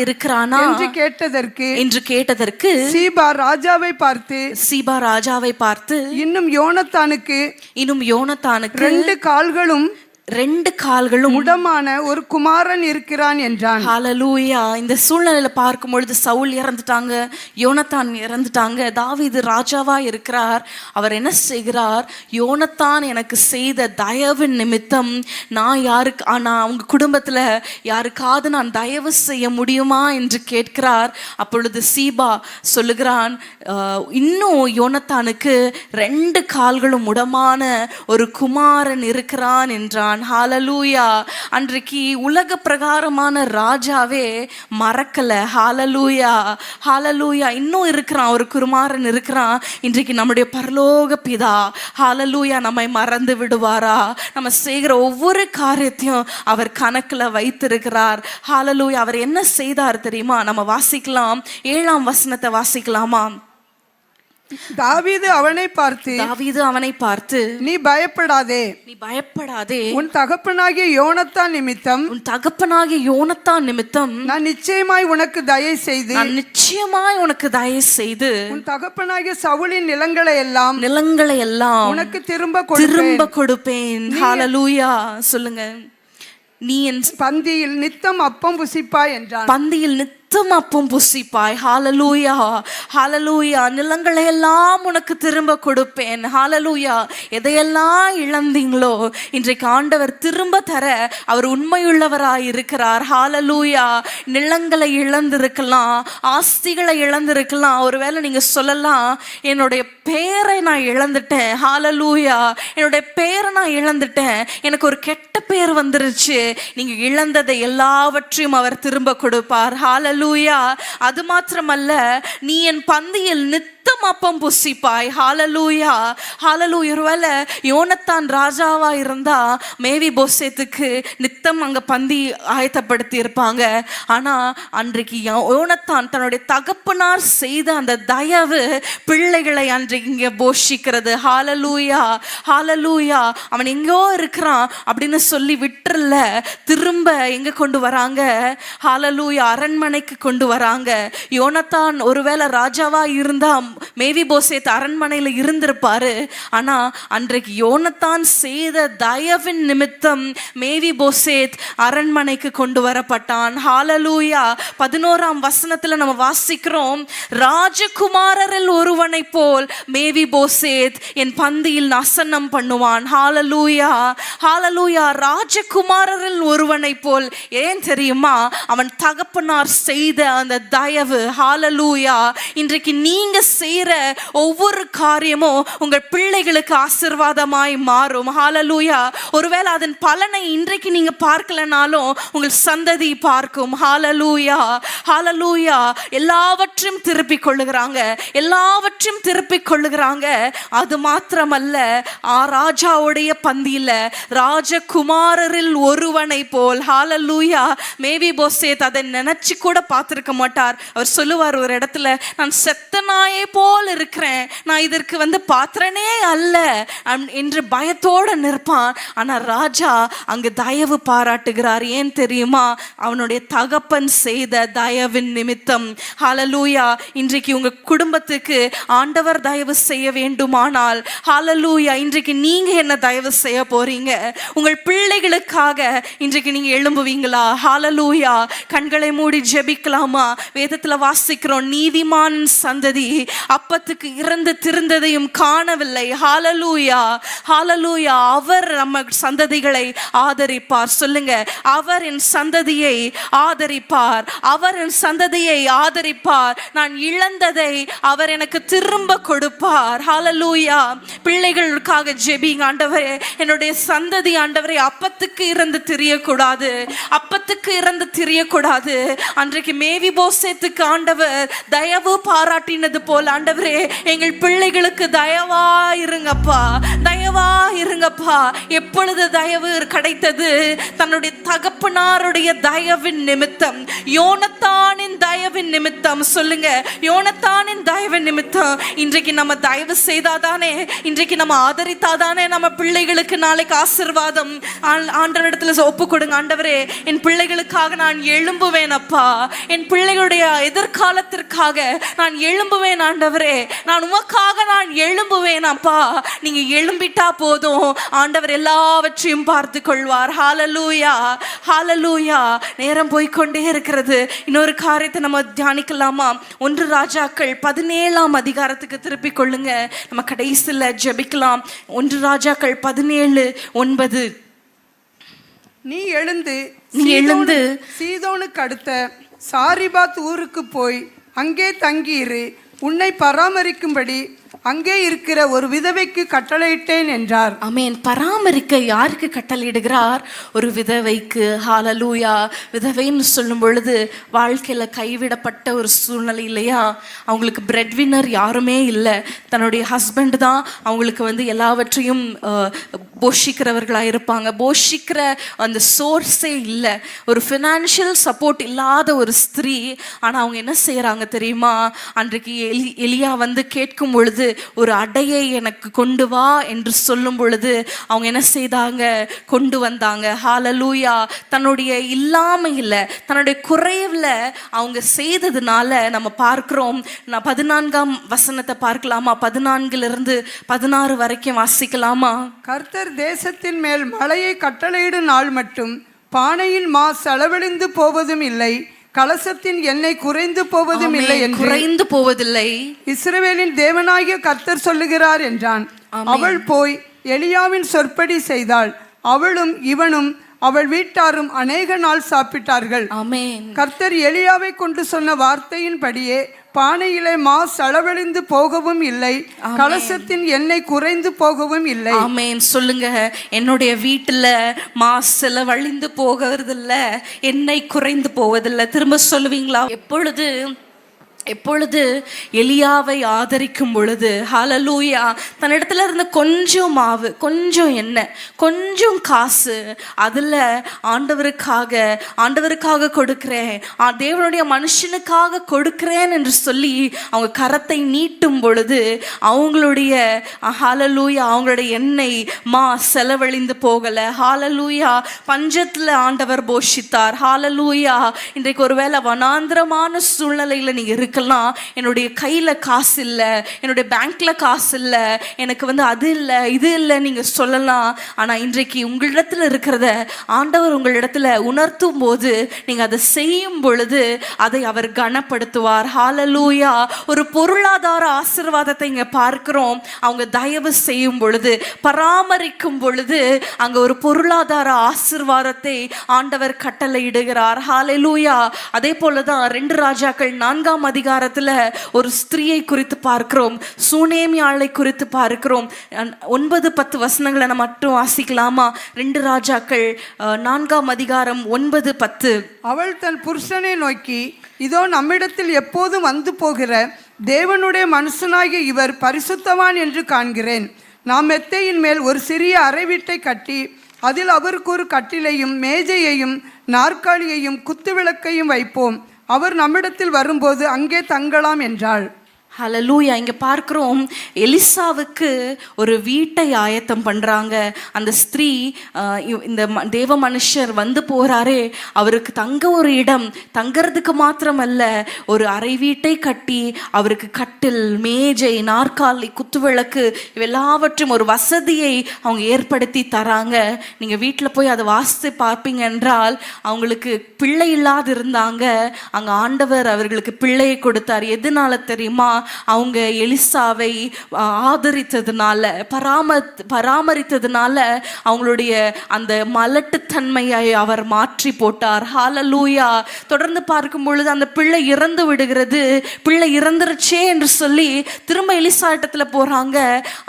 இருக்கிறானா என்று கேட்டதற்கு சீபா ராஜாவை பார்த்து இன்னும் யோனத்தானுக்கு ரெண்டு கால்களும் உடமான ஒரு குமாரன் இருக்கிறான் என்றான். ஹல்லேலூயா. இந்த சூழ்நிலையில பார்க்கும் பொழுது சவுல் இறந்துட்டாங்க, யோனத்தான் இறந்துட்டாங்க, தாவீது ராஜாவா இருக்கிறார். அவர் என்ன செய்கிறார்? யோனத்தான் எனக்கு செய்த தயவின் நிமித்தம் நான் அவங்க குடும்பத்துல யாருக்காவது நான் தயவு செய்ய முடியுமா என்று கேட்கிறார். அப்பொழுது சீபா சொல்லுகிறான், இன்னும் யோனத்தானுக்கு 2 கால்களும் உடமான ஒரு குமாரன் இருக்கிறான் என்றான். ஹல்லேலூயா. அன்றைக்கு உலக பிரகாரமான ராஜாவே மறக்கல. ஹல்லேலூயா, ஹல்லேலூயா. இன்னும் இருக்கிறான், ஒரு குமாரன் இருக்கிறான். இன்றைக்கு நம்முடைய பரலோக பிதா ஹல்லேலூயா நம்மை மறந்து விடுவாரா? நம்ம செய்கிற ஒவ்வொரு காரியத்தையும் அவர் கணக்குல வைத்திருக்கிறார். ஹல்லேலூயா. அவர் என்ன செய்தார் தெரியுமா? நம்ம வாசிக்கலாம், 7ஆம் வசனத்தை வாசிக்கலாமா? தாவீது அவனை பார்த்து நீ பயப்படாதே, உன் தகப்பனாகிய யோனத்தான் நிமித்தம் நான் நிச்சயமாய் உனக்கு தயை செய்து உன் தகப்பனாகிய சவுலின் நிலங்களை எல்லாம் உனக்கு திரும்ப கொடுப்பேன். ஹல்லேலூயா. சொல்லுங்க. நீ என் பந்தியில் நித்தம் அப்பம் புசிப்பாய் என்றான். அப்பம் புசிப்பாய். ஹல்லேலூயா, ஹல்லேலூயா. நிலங்களை எல்லாம் உனக்கு திரும்ப கொடுப்பேன். ஹல்லேலூயா. எதையெல்லாம் இழந்தீங்களோ இன்றைக்கு ஆண்டவர் திரும்ப தர அவர் உண்மையுள்ளவராய் இருக்கிறார். ஹல்லேலூயா. நிலங்களை இழந்திருக்கலாம், ஆஸ்திகளை இழந்திருக்கலாம். ஒருவேளை நீங்க சொல்லலாம், என்னுடைய பேரை நான் இழந்துட்டேன். ஹல்லேலூயா. என்னுடைய பேரை நான் இழந்துட்டேன், எனக்கு ஒரு கெட்ட பேர் வந்துருச்சு. நீங்க இழந்ததை எல்லாவற்றையும் அவர் திரும்ப கொடுப்பார். ஹல்லேலூயா. அது மாத்திரமல்ல, நீ என் பந்தியில் நித்தம் அப்பம் புசிப்பாய். ஹல்லேலூயா, ஹல்லேலூயா. ஒருவேளை யோனத்தான் ராஜாவா இருந்தா மேவி போசேத்துக்கு நித்தம் அங்க பந்தி ஆயத்தப்படுத்தி இருப்பாங்க. ஆனா அன்றைக்கு யோனத்தான் தன்னுடைய தகப்பனார் செய்த அந்த தயவு பிள்ளைகளை அன்றைக்கு இங்க போஷிக்கிறது. ஹல்லேலூயா, ஹல்லேலூயா. அவன் எங்கோ இருக்கிறான் அப்படின்னு சொல்லி விட்டுறல, திரும்ப எங்க கொண்டு வராங்க? ஹல்லேலூயா, அரண்மனைக்கு கொண்டு வராங்க. யோனத்தான் ஒருவேளை ராஜாவா இருந்தா மேவி போசேத் அரண்மனையில இருந்திருப்பாரு. ஆனா அன்றைக்கு யோனத்தான் செய்த தயவின் நிமித்தம் மேவி போசேத் அரண்மனைக்கு கொண்டு வரப்பட்டான். ஹல்லேலூயா. 11ஆம் வசனத்துல நம்ம வாசிக்கிறோம், ராஜகுமாரரில் ஒருவனை போல் மேவி போசேத் என் பந்தியில் ஆசனம் பண்ணுவான். ஹல்லேலூயா, ஹல்லேலூயா. ராஜகுமாரரில் ஒருவனை போல். ஏன் தெரியுமா? அவன் தகப்பனார் செய்த அந்த தயவு. ஹல்லேலூயா. இன்றைக்கு நீங்க செய்யற ஒவ்வொரு காரியமும் உங்கள் பிள்ளைகளுக்கு ஆசீர்வாதமாய் மாறும். ஹல்லேலூயா. ஒருவேளை அதன் பலனை இன்றைக்கு நீங்க பார்க்கலனாலும் உங்கள் சந்ததி பார்க்கும். ஹல்லேலூயா, ஹல்லேலூயா. எல்லாவற்றையும் திருப்பிக் கொள்ளுகிறாங்க. அது மாத்திரமல்ல, ராஜாவுடைய பந்தியில ராஜகுமாரரில் ஒருவனை போல். ஹல்லேலூயா. மேவி போசேத் அதை நினைச்சு கூட பார்த்திருக்க மாட்டார். அவர் சொல்லுவார் ஒரு இடத்துல, நான் செத்த நாயை போல் இருக்கிறேன், நான் இதற்கு பாத்திரனே அல்ல என்று பயத்தோடு நிற்பான். ஆனா ராஜா அங்கு தயவு பாராட்டுகிறார். ஏன் தெரியுமா? அவனுடைய தகப்பன் செய்த தயவின் நிமித்தம். ஹல்லேலூயா. இன்றைக்கு உங்க குடும்பத்துக்கு ஆண்டவர் தயவு செய்ய வேண்டுமானால், ஹல்லேலூயா, இன்றைக்கு நீங்க என்ன தயவு செய்ய போறீங்க? உங்கள் பிள்ளைகளுக்காக இன்றைக்கு நீங்க எழும்புவீங்களா? ஹல்லேலூயா. கண்களை மூடி ஜெபிக்கலாமா? வேதத்துல வாசிக்கிறோம், நீதிமான் சந்ததி அப்பத்துக்கு இறந்து திருந்ததையும் காணவில்லை. ஹல்லேலூயா, ஹல்லேலூயா. அவர் நம்ம சந்ததிகளை ஆதரிப்பார். சொல்லுங்க, அவர் என் சந்ததியை ஆதரிப்பார், அவர் என் சந்ததியை ஆதரிப்பார். நான் இழந்ததை அவர் எனக்கு திரும்ப கொடுப்பார். ஹல்லேலூயா. பிள்ளைகளுக்காக ஜெபிங்க. ஆண்டவரே, என்னுடைய சந்ததி ஆண்டவரே அப்பத்துக்கு இறந்து திரியக்கூடாது. அன்றைக்கு மேவி போசேத்துக்கு ஆண்டவர் தயவு பாராட்டினது போல் ஆண்டவரே எங்கள் பிள்ளைகளுக்கு தயவா இருங்கப்பா, தயவு தயவா இருங்கப்பா. எப்பொழுது தயவு கிடைத்தது? தன்னுடைய தகப்பனாருடைய தயவின் நிமித்தம், யோனத்தானின் தயவின் நிமித்தம். சொல்லுங்க, யோனத்தானின் தயவின் நிமித்தம். இன்றைக்கு நம்ம தயவு செய்தாதானே, இன்றைக்கு நம்ம ஆதரித்தாதானே நம்ம பிள்ளைகளுக்கு நாளைக்கு ஆசீர்வாதம். ஆண்டவரிடத்துல ஒப்பு கொடுங்க. ஆண்டவரே, என் பிள்ளைகளுக்காக நான் எழும்புவேன் அப்பா, என் பிள்ளைகளுடைய எதிர்காலத்திற்காக நான் எழும்புவேன் ஆண்டவரே, நான் உமக்காக நான் எழும்புவேன் அப்பா. நீங்க எழும்பிட்டா போதும், ஆண்டவர் எல்லாவற்றையும் பார்த்து கொள்வார். ஹல்லேலூயா, ஹல்லேலூயா. நேரம் போய்கொண்டே இருக்கிறது. இன்னொரு காரியத்தை நம்ம தியானிக்கலாமா? 1 ராஜாக்கள் 17ஆம் அதிகாரத்துக்கு திருப்பிக் கொள்ளுங்க. நம்ம கடைசியில் ஜெபிக்கலாம். 1 ராஜாக்கள் 17:9. நீ எழுந்து சீதோனுக்கு அடுத்த சாரிபாத் ஊருக்கு போய் அங்கே தங்கியிரு, உன்னை பராமரிக்கும்படி அங்கே இருக்கிற ஒரு விதவைக்கு கட்டளையிட்டேன் என்றார். ஆமென். பராமரிக்க யாருக்கு கட்டளையிடுகிறார்? ஒரு விதவைக்கு. ஹல்லேலூயா. விதவைன்னு சொல்லும் பொழுது வாழ்க்கையில கைவிடப்பட்ட ஒரு சூழ்நிலை இல்லையா? அவங்களுக்கு பிரெட் வின்னர் யாருமே இல்லை. தன்னுடைய ஹஸ்பண்ட் தான் அவங்களுக்கு எல்லாவற்றையும் போஷிக்கிறவர்களாக இருப்பாங்க. போஷிக்கிற அந்த சோர்ஸே இல்லை. ஒரு ஃபினான்ஷியல் சப்போர்ட் இல்லாத ஒரு ஸ்திரீ. ஆனால் அவங்க என்ன செய்கிறாங்க தெரியுமா? அன்றைக்கு எலியா கேட்கும் பொழுது, ஒரு அடையை எனக்கு கொண்டு வா என்று சொல்லும் பொழுது அவங்க என்ன செய்தாங்க? கொண்டு வந்தாங்க. ஹல்லேலூயா. தன்னுடைய இல்லாமையில், தன்னுடைய குறைவில் அவங்க செய்ததுனால நம்ம பார்க்கிறோம். 14ஆம் வசனத்தை பார்க்கலாமா? 14 16 வரைக்கும் வாசிக்கலாமா? கர்த்தர் தேசத்தின் மேல் மழையை கட்டளையிடும் நாள் மட்டும் பானையின் மா செலவழிந்து போவதும் இல்லை, கலசத்தின் எண்ணெய் குறைந்து போவதும் இல்லை என்று குறைந்து போவதில்லை இஸ்ரவேலின் தேவனாகிய கர்த்தர் சொல்லுகிறார் என்றான். அவள் போய் எலியாவின் சொற்படி செய்தாள். அவளும் இவனும் அவள் வீட்டாரும் அநேக நாள் சாப்பிட்டார்கள். ஆமென். கர்த்தர் எலியாவை கொண்டு சொன்ன வார்த்தையின்படியே பானையிலே மா செலவழிந்து போகவும் இல்லை, கலசத்தின் எண்ணெய் குறைந்து போகவும் இல்லை. ஆமென். சொல்லுங்க, என்னுடைய வீட்டுல மா செலவழிந்து போகிறதில்ல, எண்ணெய் குறைந்து போவதில்லை. திரும்ப சொல்லுவீங்களா? எப்பொழுது எலியாவை ஆதரிக்கும் பொழுது, ஹல்லேலூயா, தன்னிடத்துல இருந்த கொஞ்சம் மாவு, கொஞ்சம் எண்ணெய், கொஞ்சம் காசு, அதில் ஆண்டவருக்காக கொடுக்கிறேன், தேவனுடைய மனுஷனுக்காக கொடுக்கிறேன் என்று சொல்லி அவங்க கரத்தை நீட்டும் பொழுது அவங்களுடைய ஹல்லேலூயா, அவங்களுடைய எண்ணெய் மா செலவழிந்து போகலை. ஹல்லேலூயா. பஞ்சத்தில் ஆண்டவர் போஷித்தார். ஹல்லேலூயா. இன்றைக்கு ஒருவேளை வனாந்திரமான சூழ்நிலையில் நீங்கள் இருக்கலாம். என்னுடைய கையில் காசு இல்லை, என்னுடைய பேங்க்ல காசு இல்லை, எனக்கு அது இல்லை இது இல்லை நீங்கள் சொல்லலாம். ஆனால் இன்றைக்கு உங்களிடத்தில் இருக்கிறத ஆண்டவர் உங்களிடத்துல உணர்த்தும் போது நீங்கள் அதை செய்யும் பொழுது அதை அவர் கனப்படுத்துவார். ஹல்லேலூயா. ஒரு பொருளாதார ஆசீர்வாதத்தை இங்கே பார்க்கிறோம். அவங்க தயவு செய்யும் பொழுது, பராமரிக்கும் பொழுது அங்கே ஒரு பொருளாதார ஆசீர்வாதத்தை ஆண்டவர் கட்டளையிடுகிறார். ஹல்லேலூயா. அதே போல தான் 2 ராஜாக்கள் 4ஆம் அதிகாரத்தில் ஒரு ஸ்திரீயை குறித்து பார்க்கிறோம், சூனேமியாளை குறித்து பார்க்கிறோம். 9-10 வசனங்களை நம்ம மட்டும் வாசிக்கலாமா? 2 ராஜாக்கள் 4ஆம் அதிகாரம் 9-10. அவள் தன் புருஷனை நோக்கி, இதோ நம்மிடத்தில் எப்போதும் வந்து போகிற தேவனுடைய மனுஷனாகிய இவர் பரிசுத்தவான் என்று காண்கிறேன். நாம் மெத்தையின் மேல் ஒரு சிறிய அறை வீட்டை கட்டி அதில் அவருக்கு ஒரு கட்டிலையும் மேஜையையும் நாற்காலியையும் குத்துவிளக்கையும் வைப்போம். அவர் நம்மிடத்தில் வரும்போது அங்கே தங்கலாம் என்றாள். ஹல்லேலூயா. இங்கே பார்க்குறோம், எலிசாவுக்கு ஒரு வீட்டை ஆயத்தம் பண்ணுறாங்க. அந்த ஸ்திரீ, இந்த தேவ மனுஷர் போகிறாரே, அவருக்கு தங்க ஒரு இடம், தங்கிறதுக்கு மாத்திரமல்ல, ஒரு அறை வீட்டை கட்டி அவருக்கு கட்டில், மேஜை, நாற்காலி, குத்துவிளக்கு எல்லாவற்றும் ஒரு வசதியை அவங்க ஏற்படுத்தி தராங்க. நீங்கள் வீட்டில் போய் அதை வாசித்து பார்ப்பீங்க என்றால், அவங்களுக்கு பிள்ளை இல்லாது இருந்தாங்க. அங்கே ஆண்டவர் அவர்களுக்கு பிள்ளையை கொடுத்தார். எதனால தெரியுமா? அவங்க எலிசாவை ஆதரித்ததுனால, பராமரித்ததுனால அவங்களுடைய அந்த மலட்டுத்தன்மையை அவர் மாற்றி போட்டார். ஹல்லேலூயா. தொடர்ந்து பார்க்கும் பொழுது அந்த பிள்ளை இறந்து விடுகிறது. பிள்ளை இறந்துருச்சே என்று சொல்லி திரும்ப எலிசா இடத்துல போறாங்க.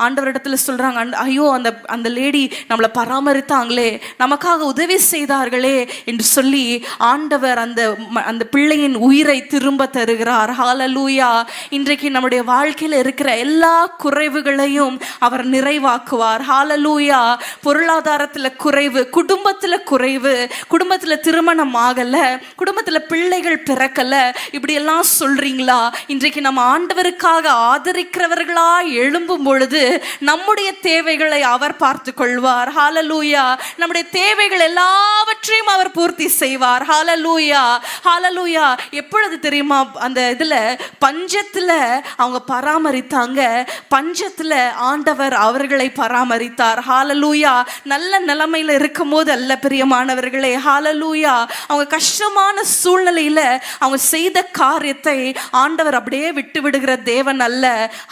ஆண்டவர் இடத்துல சொல்றாங்க, ஐயோ, அந்த லேடி நம்மளை பராமரித்தாங்களே, நமக்காக உதவி செய்தார்களே என்று சொல்லி ஆண்டவர் அந்த பிள்ளையின் உயிரை திரும்ப தருகிறார். ஹல்லேலூயா. இன்றைக்கு இன்றைக்கு நம்முடைய வாழ்க்கையில் இருக்கிற எல்லா குறைவுகளையும் அவர் நிறைவாக்குவார். ஹalleluya. பொருளாதாரத்தில் குறைவு, குடும்பத்தில் குறைவு, குடும்பத்தில் திருமணம் ஆகலை, குடும்பத்தில் பிள்ளைகள் பிறக்கலை, இப்படியெல்லாம் சொல்றீங்களா? இன்றைக்கு நம்ம ஆண்டவருக்காக ஆதரிக்கிறவர்களா எழும்பும் பொழுது நம்முடைய தேவைகளை அவர் பார்த்து கொள்வார். ஹalleluya. நம்முடைய தேவைகள் எல்லாவற்றையும் அவர் பூர்த்தி செய்வார். ஹalleluya. ஹalleluya. எப்பொழுது தெரியுமா? அந்த இதுல பஞ்சத்துல அவங்க பராமரித்தாங்க, பஞ்சத்துல ஆண்டவர் அவர்களை பராமரித்தார். ஹalleluya. நல்ல நிலைமையில இருக்கும் போது அல்ல பிரியமானவர்களே. ஹalleluya. அவங்க கஷ்டமான சூழ்நிலையில அவங்க செய்த காரியத்தை ஆண்டவர் அப்படியே விட்டு விடுகிற தேவன் அல்ல.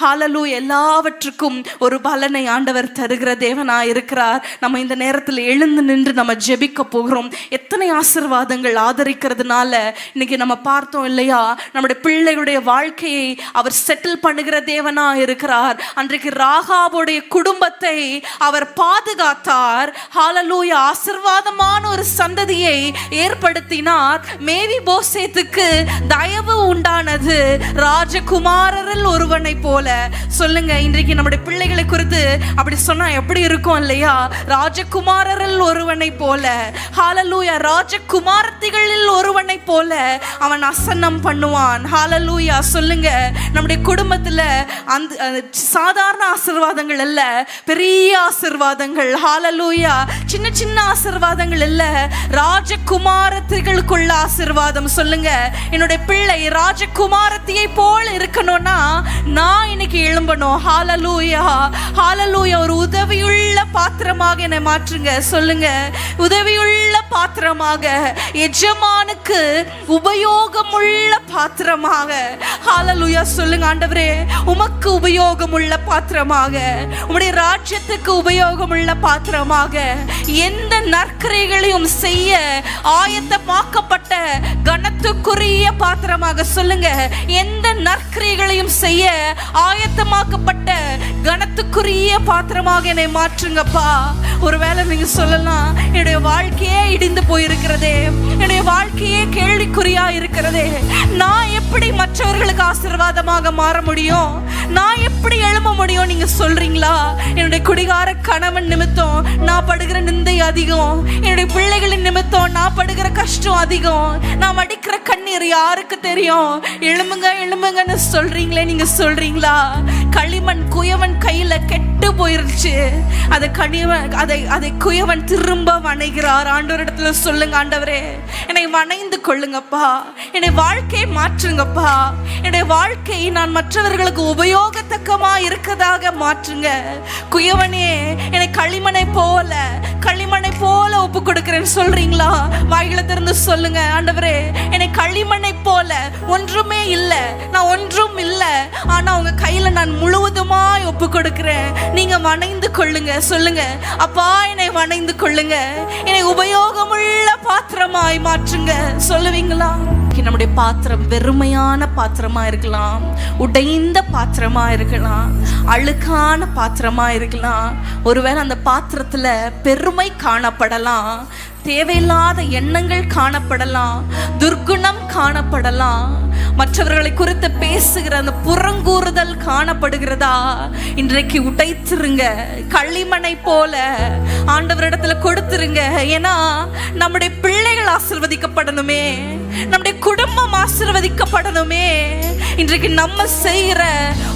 ஹalleluya. எல்லாவற்றுக்கும் ஒரு பலனை ஆண்டவர் தருகிற தேவனா இருக்கிறார். நம்ம இந்த நேரத்தில் எழுந்து நின்று நம்ம ஜெபிக்க போகிறோம். எத்தனை ஆசீர்வாதங்கள் ஆதரிக்கிறதுனால இன்னைக்கு நம்ம பார்த்தோம் இல்லையா? நம்முடைய பிள்ளைகளுடைய வாழ்க்கையை அவர் செட்டில் பண்ணுகிற தேவனா இருக்கிறார். அன்றைக்கு ராகாபுடைய குடும்பத்தை அவர் பாதுகாத்தார். ஹalleluya. ஆசீர்வாதமான ஒரு சந்ததியை ஏற்படுத்தினார். மேவி போசேத்துக்கு தயவு உண்டானது ராஜகுமாரரில் ஒருவனை போல. சொல்லுங்க, இன்றைக்கு நம்முடைய பிள்ளைகளை குறித்து அப்படி சொன்னா எப்படி இருக்கும் இல்லையா? ராஜகுமாரரில் ஒருவனை போல, ஹalleluya, ராஜகுமாரத்திகளில் ஒருவனை போல அவன் அசன்னம் பண்ணுவான். ஹalleluya. சொல்லுங்க, நம்முடைய குடும்பத்துல அந்த சாதாரண ஆசீர்வாதங்கள் அல்ல, பெரிய ஆசீர்வாதங்கள். ஹalleluya. சின்ன சின்ன ஆசீர்வாதங்கள் இல்ல, ராஜகுமாரத்திகளுக்குள்ள ஆசீர்வாதம். சொல்லுங்க, என்னுடைய பிள்ளை ராஜகுமாரத்தியை போல இருக்கணும்னா நான் இன்னைக்கு எழும்பணும். ஹalleluya. ஹalleluya. ஒரு உதவியுள்ள பாத்திரமாக என்னை மாற்றுங்க. சொல்லுங்க, உதவியுள்ள பாத்திரமாக, எஜமானுக்கு உபயோகமுள்ள பாத்திரமாக. ஹalleluya. சொல்லுங்க, ஆண்டவரே உமக்கு உபயோகமுள்ள பாத்திரமாக, உம்முடைய ராஜ்யத்துக்கு உபயோகமுள்ள பாத்திரமாக, எந்த நற்கிரைகளையும் செய்ய ஆயத்தமாக்கப்பட்ட கனத்துக்குரிய பாத்திரமாக. சொல்லுங்க, எந்த நற்கிரைகளையும் செய்ய ஆயத்தமாக்கப்பட்ட கனத்துக்குரிய பாத்திரமாக என்னை மாற்றுங்கப்பா. ஒருவேளை நீங்க சொல்லலாம், என்னுடைய வாழ்க்கையே இடிந்து போயிருக்கிறதே, என்னுடைய வாழ்க்கையே கேள்விக்குறியா இருக்கிறதே, நான் எப்படி மற்றவர்களுக்கு ஆசீர்வாதமாக மாற முடியும்? நான் எப்படி எழும்ப முடியும்? நீங்க சொல்றீங்களா? என்னுடைய குடிகார கணவன் நிமித்தம் நான் படுகிற நிந்தை அதிகம், என்னுடைய பிள்ளைகளின் நிமித்தம் நான் படுகிற கஷ்டம் அதிகம், நான் அடிக்கிற கண்ணீர் யாருக்கு தெரியும்? எழும்புங்க எழும்புங்கன்னு சொல்றீங்களே, நீங்க சொல்றீங்களா? களிமண் குயவன் கையில கெட்டு போயிருச்சு, அதை குயவன் திரும்ப வணைகிறார். ஆண்டவரிடத்துல சொல்லுங்க, ஆண்டவரே என்னை வணைந்து கொள்ளுங்கப்பா, என்னை வாழ்க்கையை மாற்றுங்கப்பா, என்னுடைய வாழ்க்கை நான் மற்றவர்களுக்கு உபயோகத்தக்கமா இருக்கதாக மாற்றுங்க. குயவனே, என்னை களிமணை போல ஒப்பு கொடுக்கிறேன்னு சொல்றீங்களா? வாயில திறந்து சொல்லுங்க, ஆண்டவரே என்னை களிமண்ணை போல, ஒன்றுமே இல்லை, நான் ஒன்றும் இல்லை, ஆனா உங்க கையில நான் முழுவதுமாய் ஒப்பு கொடுக்கிறேன், நீங்க வணைந்து கொள்ளுங்க. சொல்லுங்க, அப்பா என்னை வணைந்து கொள்ளுங்க, என்னை உபயோகமுள்ள பாத்திரமாய் மாற்றுங்க. சொல்லுவீங்களா? நம்முடைய பாத்திரம் வெறுமையான பாத்திரமா இருக்கலாம், உடைந்த பாத்திரமா இருக்கலாம், அழுக்கான பாத்திரமா இருக்கலாம். ஒருவேளை அந்த பாத்திரத்துல பெருமை காணப்படலாம், தேவையில்லாத எண்ணங்கள் காணப்படலாம், துர்குணம் காணப்படலாம், மற்றவர்களை குறித்து பேசுகிற அந்த புறங்கூறுதல் காணப்படுகிறதா? இன்றைக்கு உடைத்திருங்க, களிமண்ணை போல ஆண்டவரிடத்துல கொடுத்துருங்க. ஏன்னா நம்முடைய பிள்ளைகள் ஆசீர்வதிக்கப்படணுமே, நம்முடைய குடும்பம் ஆசீர்வதிக்கப்படணுமே. இன்றைக்கு நம்ம செய்கிற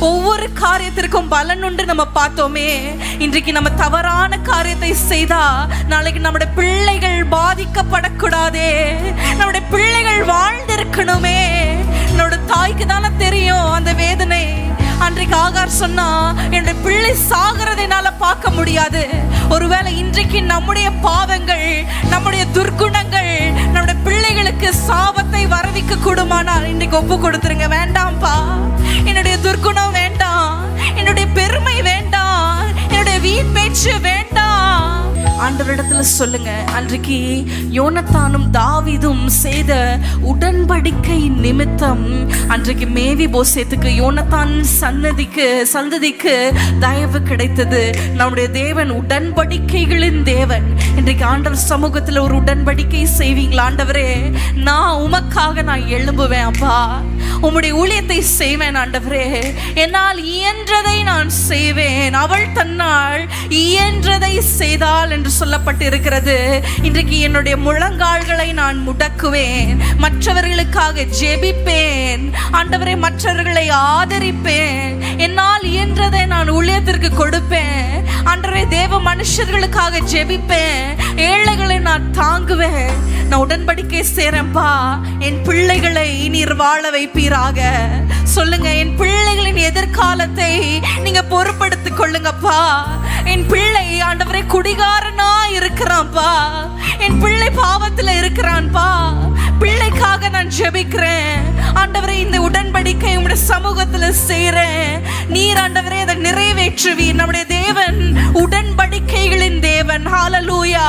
ஒவ்வொரு காரியத்திற்கும் பலன் உண்டு நம்ம பார்த்தோமே. இன்றைக்கு நம்ம தவறான காரியத்தை செய்தா நாளைக்கு நம்முடைய பிள்ளைகள் பாதிக்கப்படக்கூடாதே, நம்முடைய பிள்ளைகள் வாழ்ந்திருக்கணுமே. என்னோட தாய்க்கு தானே தெரியும் அந்த வேதனை. அன்றைக்கு ஆகார் சொன்னா, என்னுடைய பிள்ளை சாகிறதை என்னால பார்க்க முடியாது. ஒருவேளை இன்றைக்கு நம்முடைய பாவங்கள், நம்முடைய துர்குணங்கள் நம்முடைய பிள்ளைகளுக்கு சாபத்தை வரவிக்க கூடுமானால் இன்றைக்கு ஒப்பு கொடுத்துருங்க. வேண்டாம்ப்பா, என்னுடைய துர்குணம் வேண்டாம், என்னுடைய பெருமை வேண்டாம், என்னுடைய வீண் பேச்சு வேண்டாம். ஆண்டவரிடத்துல சொல்லுங்க. அன்றைக்கு யோனத்தானும் தாவீதும் செய்த உடன்படிக்கை நிமித்தம் அன்றைக்கு மேவி போசேத்துக்கு யோனத்தான் சந்ததிக்கு தயவு கிடைத்தது. நம்முடைய தேவன் உடன்படிக்கைகளின் தேவன். இன்றைக்கு ஆண்டவர் சமூகத்துல ஒரு உடன்படிக்கை செய்வீங்களா? ஆண்டவரே, நான் உமக்காக நான் எழும்புவேன் அப்பா, உம்முடைய ஊழியத்தை செய்வேன் ஆண்டவரே, என்னால் இயன்றதை நான் செய்வேன், அவள் தன்னால் இயன்றதை செய்தாள் என்று சொல்லப்பட்டிருக்கிறது. இன்றைக்கு என்னுடைய முழங்கால்களை நான் முடக்குவேன், மற்றவர்களுக்காக ஜெபிப்பேன் ஆண்டவரே, மற்றவர்களை ஆதரிப்பேன், என்னால் இயன்றதை நான் ஊழியத்திற்கு கொடுப்பேன் ஆண்டவரே, தேவ மனுஷர்களுக்காக ஜெபிப்பேன், ஏழைகளை நான் தாங்குவேன். நான் உடன்படிக்கை செய்றேன்ப்பா, என் பிள்ளைகளை நீர் வாழ வைப்பீராக. சொல்லுங்க, என் பிள்ளைகளின் எதிர்காலத்தை நீங்க பொறுப்படுத்திக் கொள்ளுங்கப்பா. என் பிள்ளை ஆண்டவரே குடிகாரனா இருக்கிறான்ப்பா, என் பிள்ளை பாவத்துல இருக்கிறான்பா, பிள்ளைக்காக நான் ஜெபிக்கிறேன் ஆண்டவரே. இந்த உடன்படிக்கை உம்முடைய சமூகத்துல செய்றேன், நீர் ஆண்டவரே அதை நிறைவேற்றுவீர். நம்முடைய தேவன் உடன்படிக்கைகளின் தேவன். ஹல்லேலூயா.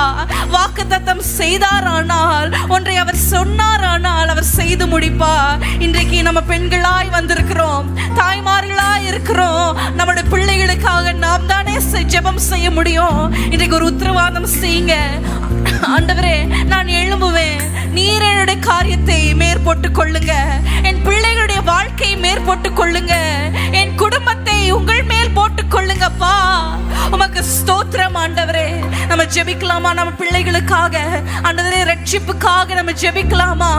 வாக்குத்தத்தம் செய்தாரானால், ஒன்றை அவர் சொன்னாரானால் அவர் செய்து முடிப்பார். இன்றைக்கு நம்ம பெண்களாய் வந்திருக்கிறோம், தாய்மார்களாய் இருக்கிறோம், நம்முடைய பிள்ளைகளுக்காக நாம் தானே ஜெபம் செய்ய முடியும். இன்றைக்கு ஒரு உத்தரவாதம் செய்யுங்க. ஆண்டவரே, நான் எழும்புவேன், நீர் என்னுடைய காரியத்தை மேற்போட்டுக் கொள்ளுங்க, என் பிள்ளைகளுடைய வாழ்க்கையை மேற்போட்டுக் கொள்ளுங்க, என் குடும்பத்தை உங்கள் மேல் போட்டுக் கொள்ளுங்கப்பா. உமக்கு ஸ்தோத்திரம் ஆண்டவரே. நம்ம ஜெபிக்கலாமா? நம்ம பிள்ளைகளுக்காக ஆண்டவரே, ரட்சிப்புக்காக நம்ம ஜெபிக்கலாமா?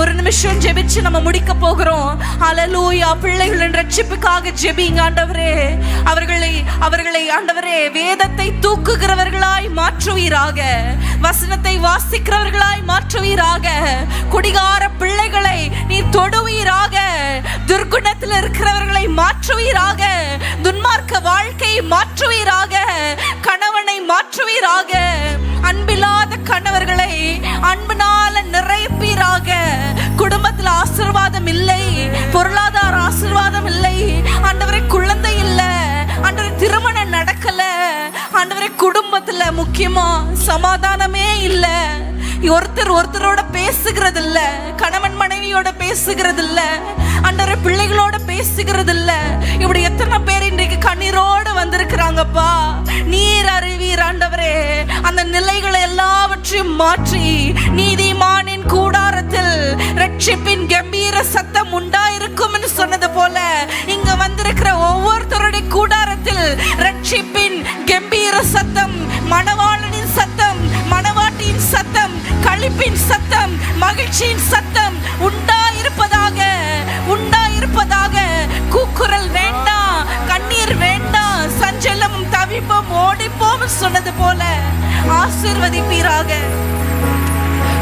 ஒரு நிமிஷம் ஜெபிச்சு நம்ம முடிக்க போகிறோம். ஹல்லேலூயா. பிள்ளைகளின் ரட்சிப்புக்காக ஜெபிங்க ஆண்டவரே. அவர்களை ஆண்டவரே வேதத்தை தூக்குகிறவர்களாய் மாற்றுவீராக, வசனத்தை வாசிக்கிறவர்களாய் மாற்றுவீராக, குடிகார பிள்ளைகளை நீ தொடுவீராக, துர்குணத்தில் இருக்கிறவர்களை மாற்றுவீராக, துன்மார்க்க வாழ்க்கையை மாற்றுவீராக, கணவனை மாற்றுவீராக, அன்பில்லாத கணவர்களை அன்பினால நிறைப்பீராக. குடும்பத்தில் ஆசீர்வாதம் இல்லை, பொருளாதார ஆசீர்வாதம் இல்லை ஆண்டவரே, குழந்தை இல்லை ஆண்டவரே, திருமணம் நடக்கல ஆண்டவரே, குடும்பத்துல முக்கியமா சமாதானமே இல்லை, ஒருத்தரோட பேசுகிறது இல்ல, கணவன் மனைவியோட பேசுகிறது இல்ல ஆண்டவரே, பிள்ளைகளோட பேசுகிறது இல்ல. இப்படி எத்தனை பேர் இன்றைக்கு கண்ணீரோடு வந்திருக்கிறாங்கப்பா. நீர் அறிவீர் ஆண்டவரே. அந்த நிலைகளை எல்லாவற்றையும் மாற்றி நீதிமானின் கூடாரத்தில் ரட்சிப்பின் கம்பீர சத்தம் உண்டாயிருக்கும் என்று சொன்னது போல, இங்க வந்திருக்கிற ஒவ்வொருத்தருடைய கூடாரத்தில் ரட்சிப்பின் கம்பீர சத்தம், மணவாளனின் சத்தம், மணவாட்டியின் சத்தம், களிப்பின் சத்தம், மகிழ்ச்சியின் சத்தம் உண்டாயிருப்பதாக, உண்டாயிருப்பதாக. கூக்குரல் வேண்டாம், கண்ணீர் வேண்டாம், சஞ்சலமும் தவிப்பும் ஓடிப்போம் சொன்னது போல ஆசீர்வதிப்பீராக.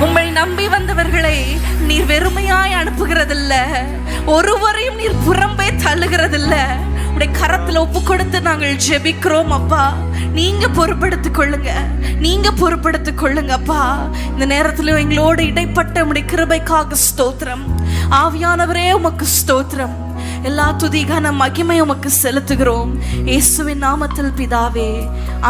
உம்மை நம்பி வந்தவர்களை நீர் வெறுமையாய் அனுப்புகிறதில்ல, ஒருவரையும் நீர் புறம்பே தள்ளுகிறதில்ல. உடைய கரத்துல ஒப்பு கொடுத்து நாங்கள் ஜெபிக்கிறோம் அப்பா. நீங்க பொறுப்படுத்திக் கொள்ளுங்க, நீங்க பொறுப்படுத்திக் கொள்ளுங்க அப்பா. இந்த நேரத்துல எங்களோடு இடைப்பட்ட உடைய கிருபைக்காக ஸ்தோத்திரம். ஆவியானவரே உமக்கு ஸ்தோத்திரம். எல்லா துதி கன மகிமை உமக்கு செலுத்துகிறோம் இயேசுவின் நாமத்தில் பிதாவே,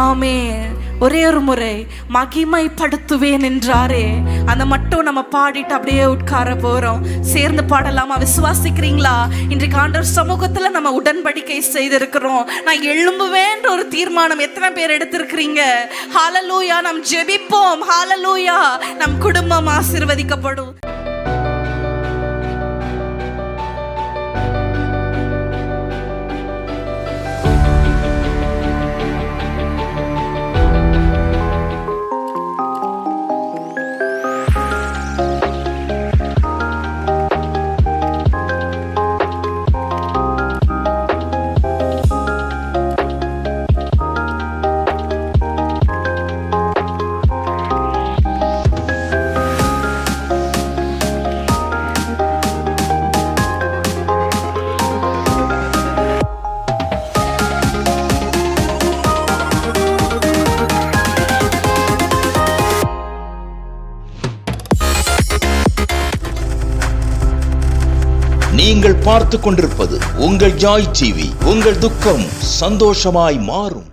ஆமென். ஒரே ஒரு முறை மகிமைப்படுத்துவேன் என்றாரே, அந்த மட்டும் நம்ம பாடிட்டு அப்படியே உட்கார போறோம். சேர்ந்து பாடலாமா? விசுவாசிக்கிறீங்களா? இன்றைக்கு ஆண்டவர் சமூகத்துல நம்ம உடன்படிக்கை செய்திருக்கிறோம். நான் எழும்புவேன்ற ஒரு தீர்மானம் எத்தனை பேர் எடுத்திருக்கிறீங்க? ஹல்லேலூயா. நாம் ஜெபிப்போம். ஹல்லேலூயா. நம் குடும்பம் ஆசீர்வதிக்கப்படும். நீங்கள் பார்த்து கொண்டிருப்பது உங்கள் ஜாய் டிவி. உங்கள் துக்கம் சந்தோஷமாய் மாறும்.